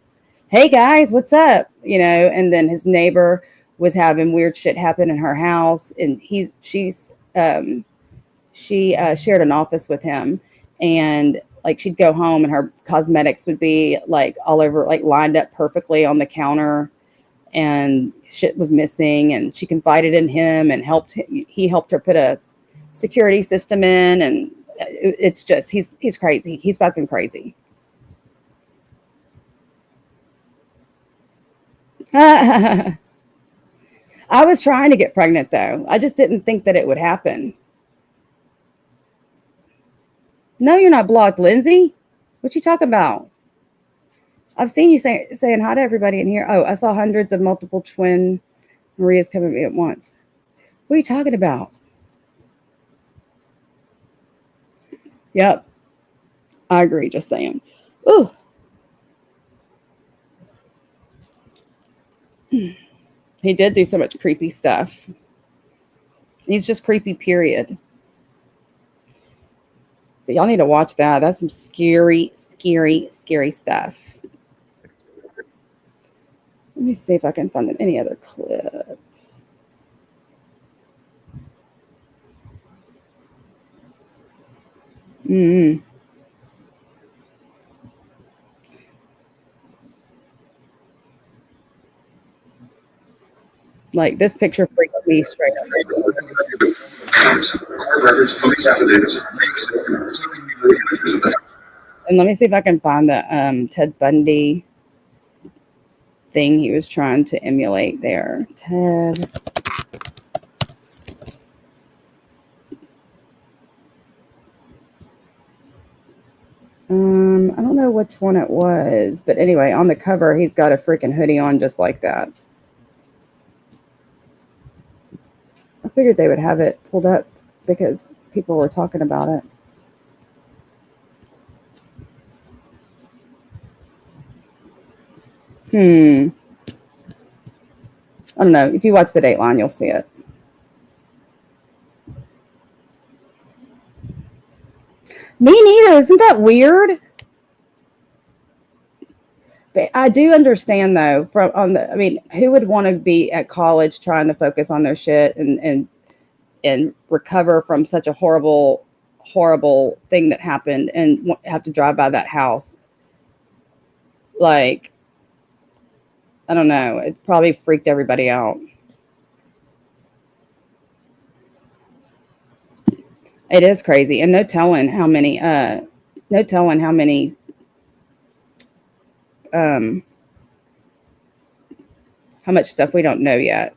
S2: hey guys, what's up? You know, and then his neighbor was having weird shit happen in her house, and she shared an office with him, and like she'd go home and her cosmetics would be like all over, like lined up perfectly on the counter, and shit was missing, and she confided in him and he helped her put a security system in, and it's just, he's crazy. He's fucking crazy. I was trying to get pregnant though. I just didn't think that it would happen. No, you're not blocked, Lindsay. What you talking about? I've seen you saying hi to everybody in here. Oh, I saw hundreds of multiple twin Marias come at me at once. What are you talking about? Yep. I agree, just saying. Ooh. He did do so much creepy stuff. He's just creepy, period. But y'all need to watch that. That's some scary, scary, scary stuff. Let me see if I can find any other clip. Like, this picture freaks me straight up. And let me see if I can find the Ted Bundy thing he was trying to emulate there. Ted. I don't know which one it was, but anyway, on the cover, he's got a freaking hoodie on just like that. I figured they would have it pulled up because people were talking about it. I don't know. If you watch the Dateline, you'll see it. Me neither. Isn't that weird? But I do understand though, who would want to be at college trying to focus on their shit and recover from such a horrible, horrible thing that happened and have to drive by that house? Like, I don't know. It probably freaked everybody out. It is crazy, and no telling how many how much stuff we don't know yet,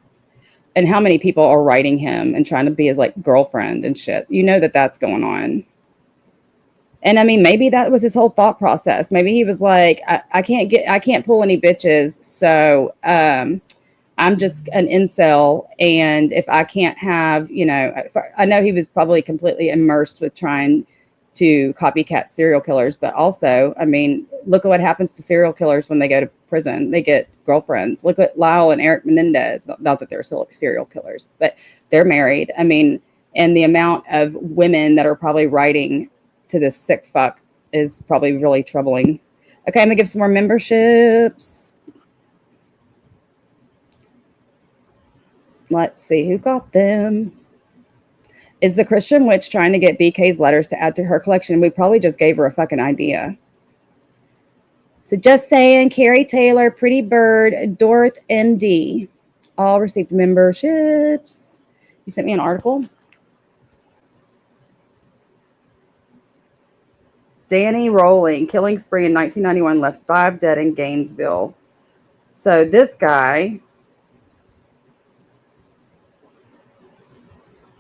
S2: and how many people are writing him and trying to be his like girlfriend and shit. You know that that's going on. And I mean, maybe that was his whole thought process. Maybe he was like, I can't pull any bitches, so I'm just an incel, and if I can't have, I know he was probably completely immersed with trying to copycat serial killers, but also, I mean, look at what happens to serial killers when they go to prison. They get girlfriends. Look at Lyle and Eric Menendez. Not that they're still serial killers, but they're married. I mean, and the amount of women that are probably writing to this sick fuck is probably really troubling. Okay, I'm gonna give some more memberships. Let's see who got them. Is the Christian witch trying to get BK's letters to add to her collection? We probably just gave her a fucking idea. So just saying, Carrie Taylor, Pretty Bird, Dorth MD, all received memberships. You sent me an article. Danny Rolling, killing spree in 1991, left 5 dead in Gainesville. So this guy,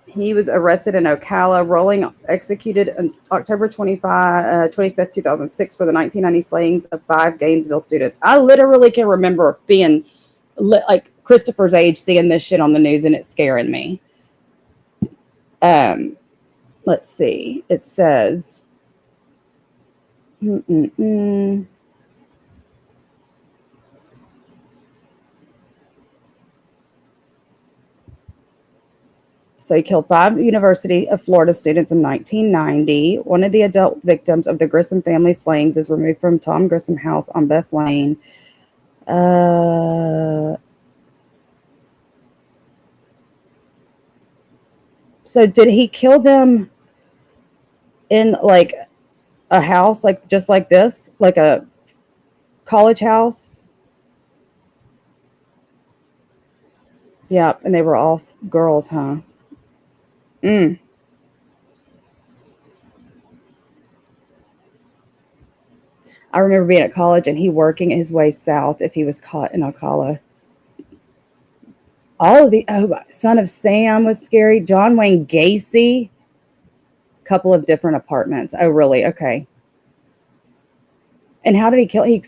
S2: he was arrested in Ocala. Rolling executed on October 25th, 2006 for the 1990 slayings of 5 Gainesville students. I literally can remember being like Christopher's age, seeing this shit on the news and it's scaring me. let's see. It says, So he killed 5 University of Florida students in 1990. One of the adult victims of the Grissom family slayings is removed from Tom Grissom house on Beth Lane. So did he kill them in like a house, like just like this, like a college house? Yeah, and they were all girls, huh? I remember being at college and he working his way south if he was caught in Ocala. All of the Son of Sam was scary. John Wayne Gacy, couple of different apartments. Oh, really? Okay. And how did he kill? He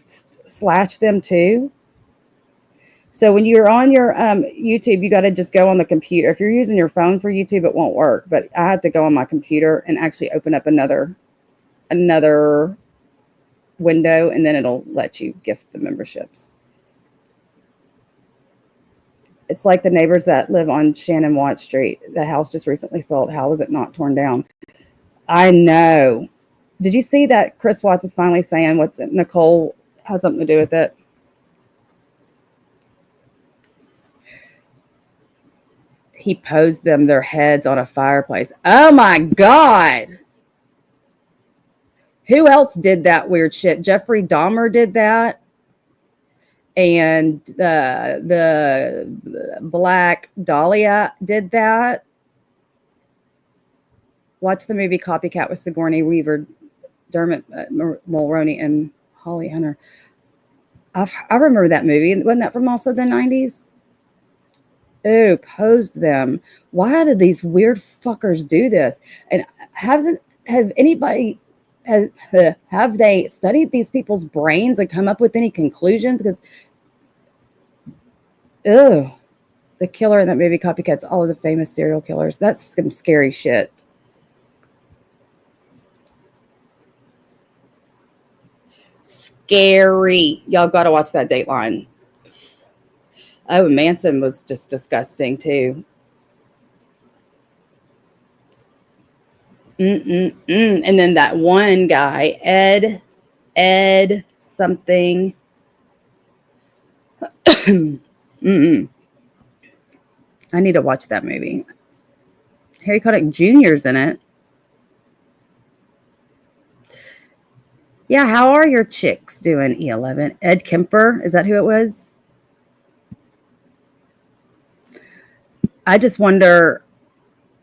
S2: slashed them too. So when you're on your YouTube, you got to just go on the computer. If you're using your phone for YouTube, it won't work. But I have to go on my computer and actually open up another window, and then it'll let you gift the memberships. It's like the neighbors that live on Shannon Watt Street. The house just recently sold. How was it not torn down? I know. Did you see that Chris Watts is finally saying what's Nicole has something to do with it? He posed them their heads on a fireplace. Oh my God. Who else did that weird shit? Jeffrey Dahmer did that. And the Black Dahlia did that. Watch the movie Copycat with Sigourney Weaver, Dermot Mulroney, and Holly Hunter. I remember that movie. Wasn't that from also the 90s? Oh, posed them. Why did these weird fuckers do this? And have they studied these people's brains and come up with any conclusions? Because, the killer in that movie Copycat's all of the famous serial killers. That's some scary shit. Scary. Y'all got to watch that Dateline. Oh, Manson was just disgusting too. And then that one guy, Ed something. I need to watch that movie. Harry Connick Jr.'s in it. Yeah, how are your chicks doing, E11? Ed Kemper, is that who it was? I just wonder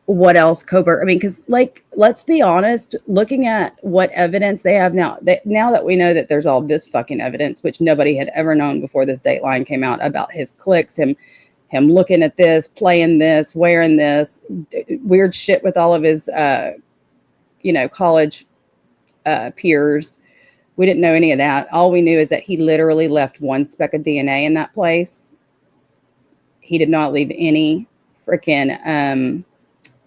S2: what else Cobert, I mean, because, like, let's be honest, looking at what evidence they have now, now that we know that there's all this fucking evidence, which nobody had ever known before this Dateline came out, about his clicks, him looking at this, playing this, wearing this, weird shit with all of his, college peers. We didn't know any of that. All we knew is that he literally left one speck of DNA in that place. He did not leave any freaking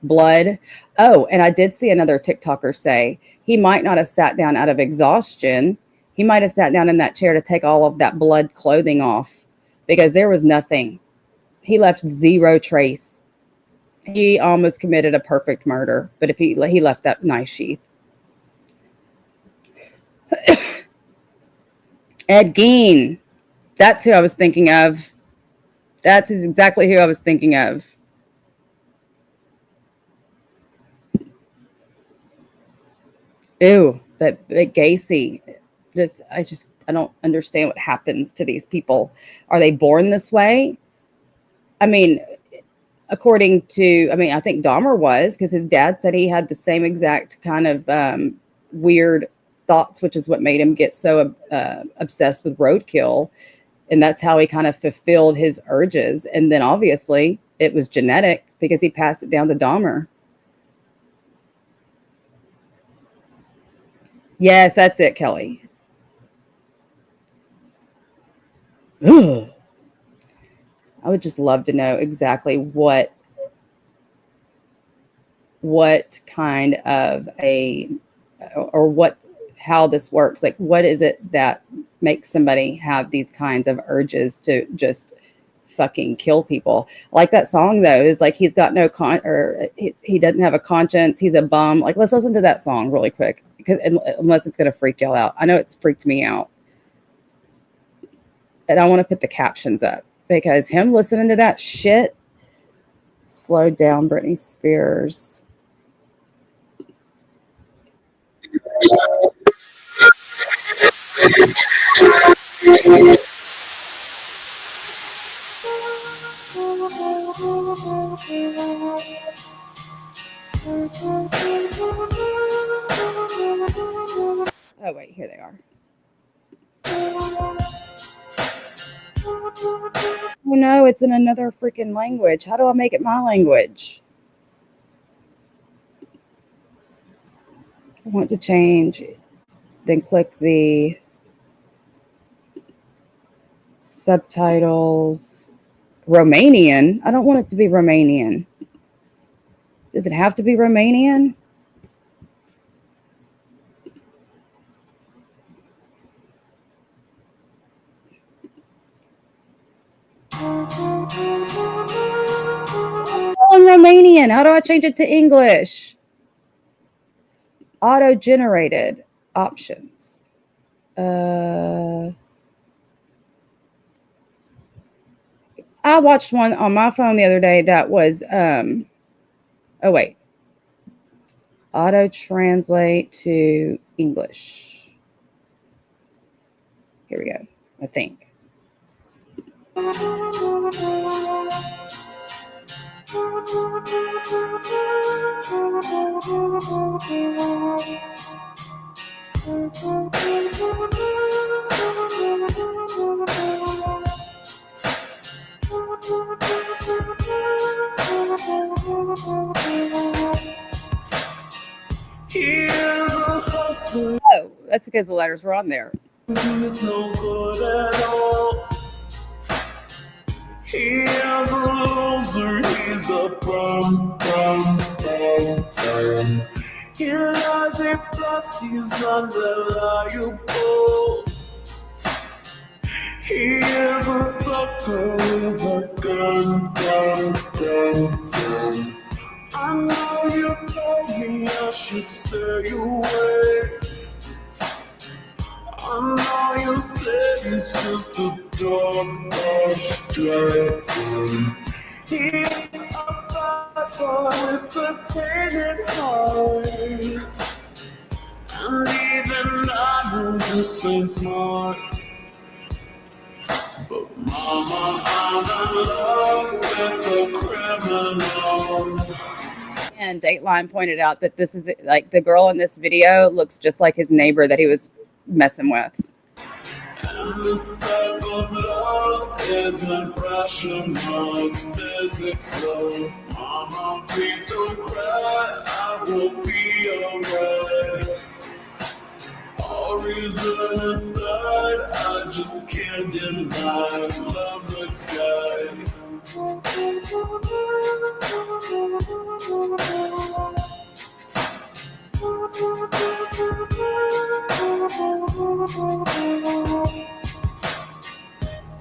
S2: blood. Oh, and I did see another TikToker say he might not have sat down out of exhaustion. He might have sat down in that chair to take all of that blood clothing off, because there was nothing. He left zero trace. He almost committed a perfect murder, but if he left that knife sheath. Ed Gein. That's who I was thinking of. That's exactly who I was thinking of. Ew, but Gacy, I don't understand what happens to these people. Are they born this way? I mean, I think Dahmer was, because his dad said he had the same exact kind of weird thoughts, which is what made him get so obsessed with roadkill. And that's how he kind of fulfilled his urges. And then obviously it was genetic, because he passed it down to Dahmer. Yes, that's it, Kelly. Ugh. I would just love to know exactly what what kind of how this works. Like, what is it that makes somebody have these kinds of urges to just fucking kill people? Like that song though is like, he's got no he doesn't have a conscience, he's a bum. Like, let's listen to that song really quick, because unless it's gonna freak y'all out. I know it's freaked me out, and I want to put the captions up because him listening to that shit slowed down Britney Spears. Oh wait, here they are. Oh no, it's in another freaking language. How do I make it my language? I want to change, then click the subtitles. Romanian? I don't want it to be Romanian. Does it have to be Romanian? Oh, in Romanian. How do I change it to English? Auto-generated options. I watched one on my phone the other day that was, oh wait, auto translate to English. Here we go, I think. Oh, that's because the letters were on there.
S11: He's no good at all. He is a loser, he's a bum. He lies, he bluffs, he's unreliable. He is a sucker with a gun. I know you told me I should stay away. I know you said he's just a dog stray. He's a bad boy with a tainted heart. And even I know this ain't smart. But mama, I'm in love with a criminal.
S2: And Dateline pointed out that this is like the girl in this video looks just like his neighbor that he was messing with.
S11: And this type of love isn't rational, it's physical. Mama, please don't cry, I will be alright. All reason aside, I just can't deny, love the guy.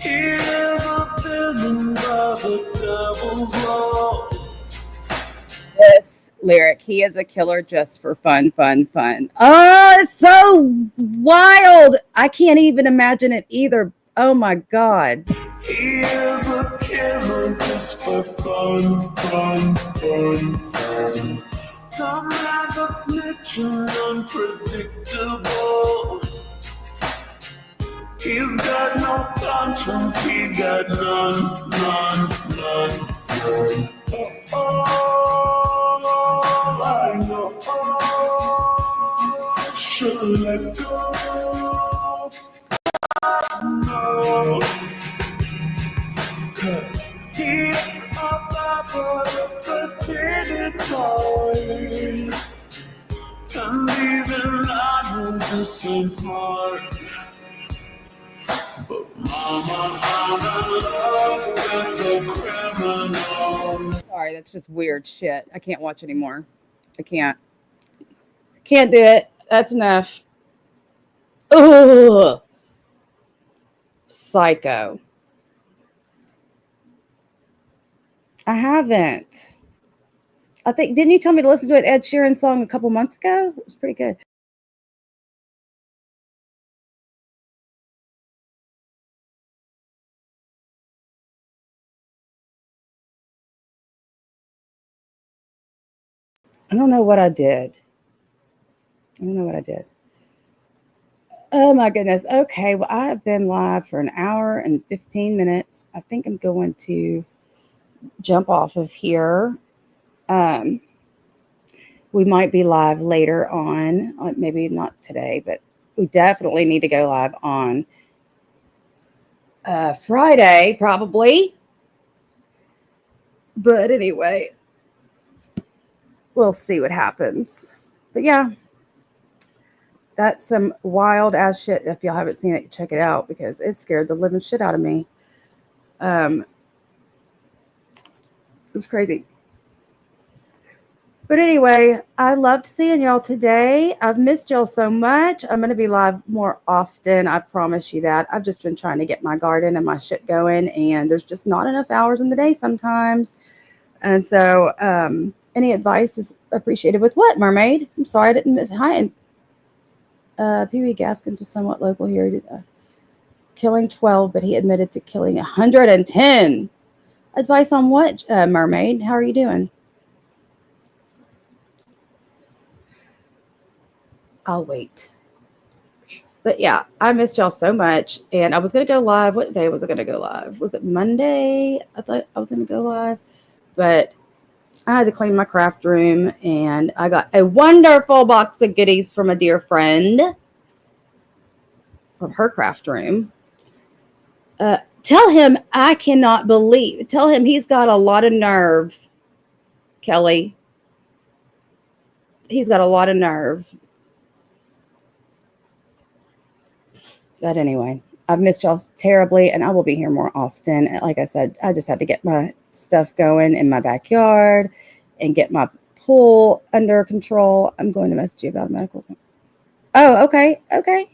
S11: He is a villain by the devil's law.
S2: This lyric, he is a killer just for fun. Oh, it's so wild. I can't even imagine it either. Oh my God.
S11: He is a killer just for fun. The man's a snitch and unpredictable. He's got no conscience, he got none. Oh, I know. Should let go. No. 'Cause he's a bad boy with a tainted heart. And even I know this ain't smart. But mama, I'm in love with a criminal.
S2: Sorry, that's just weird shit. I can't watch anymore. I can't. Can't do it. That's enough. Ugh. Psycho. I haven't. I think, didn't you tell me to listen to an Ed Sheeran song a couple months ago? It was pretty good. I don't know what I did. Oh my goodness. Okay. Well, I have been live for an hour and 15 minutes. I think I'm going to jump off of here. We might be live later on, maybe not today, but we definitely need to go live on Friday, probably. But anyway, we'll see what happens. But yeah, that's some wild ass shit. If y'all haven't seen it, check it out because it scared the living shit out of me. It was crazy. But anyway, I loved seeing y'all today. I've missed y'all so much. I'm going to be live more often. I promise you that. I've just been trying to get my garden and my shit going, and there's just not enough hours in the day sometimes. And so any advice is appreciated. With what, Mermaid? I'm sorry I didn't miss. Hi. Pee Wee Gaskins was somewhat local here. He did, killing 12, but he admitted to killing 110. Advice on what, Mermaid? How are you doing? I'll wait. But yeah, I missed y'all so much. And I was going to go live. What day was I going to go live? Was it Monday? I thought I was going to go live. But I had to clean my craft room. And I got a wonderful box of goodies from a dear friend from her craft room. Tell him I cannot believe. Tell him he's got a lot of nerve, Kelly. He's got a lot of nerve. But anyway, I've missed y'all terribly, and I will be here more often. And like I said, I just had to get my stuff going in my backyard and get my pool under control. I'm going to message you about a medical thing. Oh, okay. Okay.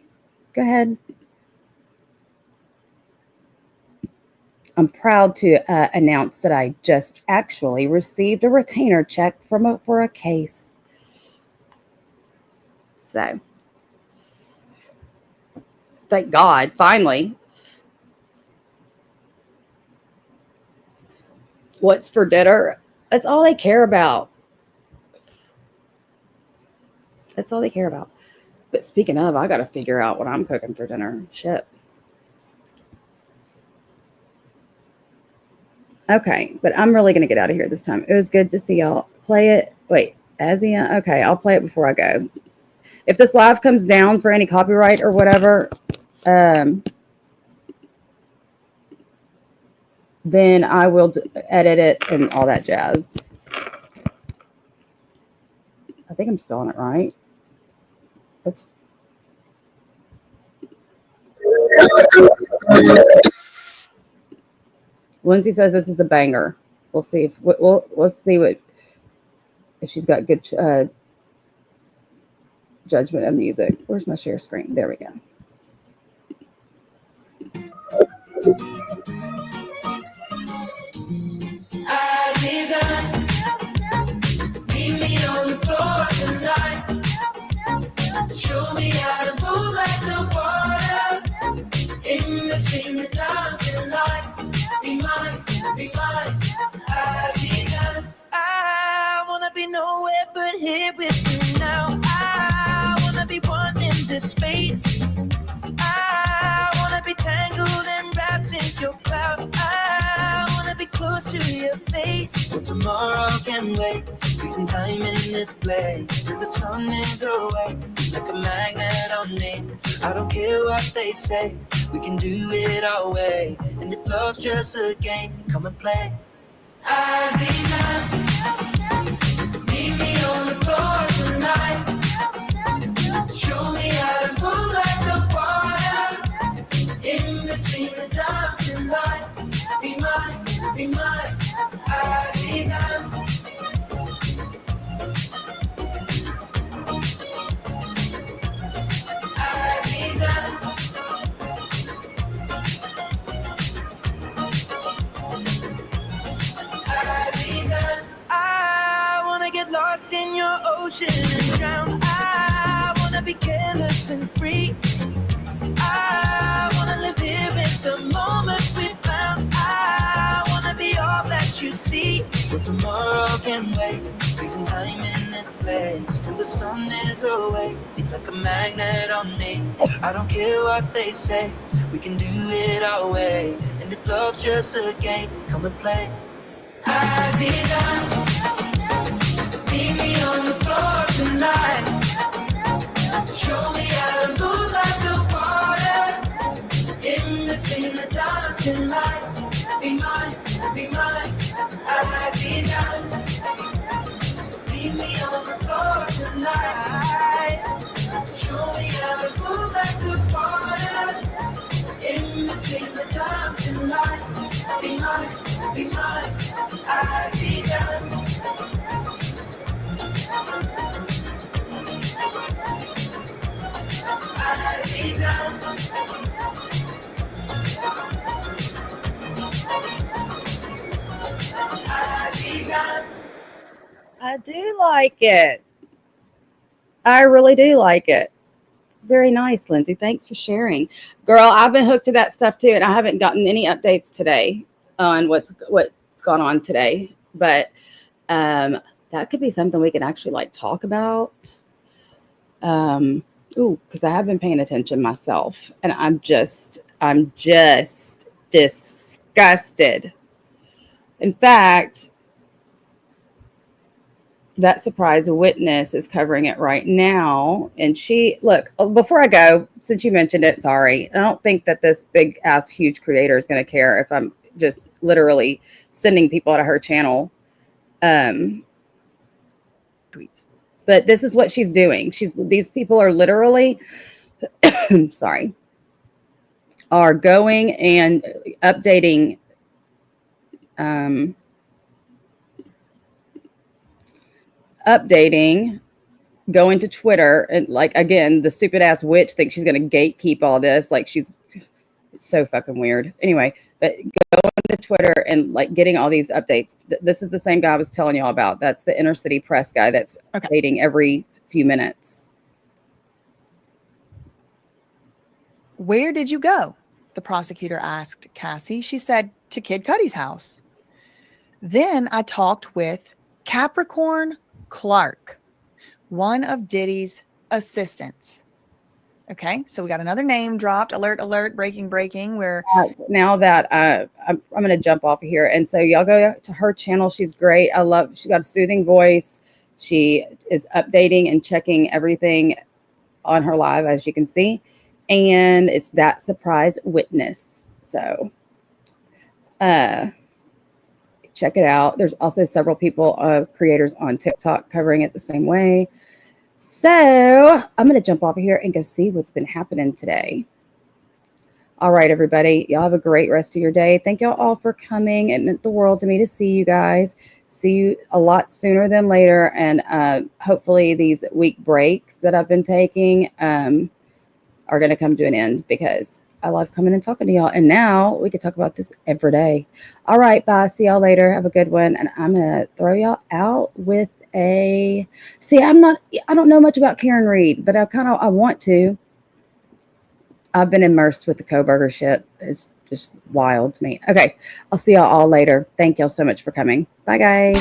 S2: Go ahead. I'm proud to announce that I just actually received a retainer check for a case. So, thank God, finally. What's for dinner? That's all they care about. That's all they care about. But speaking of, I got to figure out what I'm cooking for dinner. Shit. Okay, but I'm really going to get out of here this time. It was good to see y'all. Play it. Wait, Azia? Okay, I'll play it before I go. If this live comes down for any copyright or whatever, then I will edit it and all that jazz. I think I'm spelling it right. That's... Lindsay says this is a banger. We'll see if let's see what if she's got good judgment of music. Where's my share screen? There we go.
S11: Meet me on the floor tonight. Show me how to move like the water. In between the dancing lights. Be mine, Aziza. I wanna be nowhere but here with you now. I wanna be one in this space. I wanna be tangled and wrapped in your cloud. I wanna be close to your face. Well, tomorrow can wait. Freezing time in this place till the sun is away. Like a magnet on me. I don't care what they say. We can do it our way. And if love's just a game, come and play. Aziza, meet me on the floor tonight. Show me how to move like the water. In between the dancing lights. Be mine, Aziza. ocean and drown. I wanna be careless and free. I wanna live here in the moment we found. I wanna be all that you see. But tomorrow can wait. Freezing time in this place till the sun is awake. Be like a magnet on me. I don't care what they say. We can do it our way. And if love's just a game, come and play. Aziza, meet me on the floor tonight. Show me how to move like the water. In between the dancing lights. Be mine, Aziza. Meet me on the floor tonight. Show me how to move like the water. In between the dancing lights. Be mine, Aziza.
S2: I do like it. I really do like it. Very nice, Lindsay. Thanks for sharing. Girl, I've been hooked to that stuff too, and I haven't gotten any updates today on what's gone on today. But that could be something we can actually like talk about. Because I have been paying attention myself, and I'm just disgusted. In fact, that surprise witness is covering it right now. And look, before I go, since you mentioned it, sorry, I don't think that this big ass huge creator is going to care if I'm just literally sending people to her channel tweets. But this is what she's doing. These people are literally sorry, are going and updating going to Twitter, and like, again, the stupid ass witch thinks she's going to gatekeep all this. Like, it's so fucking weird. Anyway, but going to Twitter and like getting all these updates. This is the same guy I was telling y'all about. That's the inner city press guy that's updating every few minutes.
S12: Where did you go? The prosecutor asked Cassie. She said, to Kid Cudi's house. Then I talked with Capricorn Clark, one of Diddy's assistants. Okay, so we got another name dropped. Alert, breaking. Where
S2: now that I'm going to jump off of here. And so y'all go to her channel. She's great. She's got a soothing voice. She is updating and checking everything on her live, as you can see. And it's That Surprise Witness. So check it out. There's also several people, creators on TikTok covering it the same way. So I'm going to jump off of here and go see what's been happening today. All right, everybody. Y'all have a great rest of your day. Thank y'all all for coming. It meant the world to me to see you guys. See you a lot sooner than later. And hopefully these week breaks that I've been taking are going to come to an end, because I love coming and talking to y'all. And now we can talk about this every day. All right, bye. See y'all later. Have a good one. And I'm going to throw y'all out with I don't know much about Karen Read, but I want to. I've been immersed with the Kohberger shit. It's just wild to me. Okay. I'll see y'all all later. Thank y'all so much for coming. Bye, guys.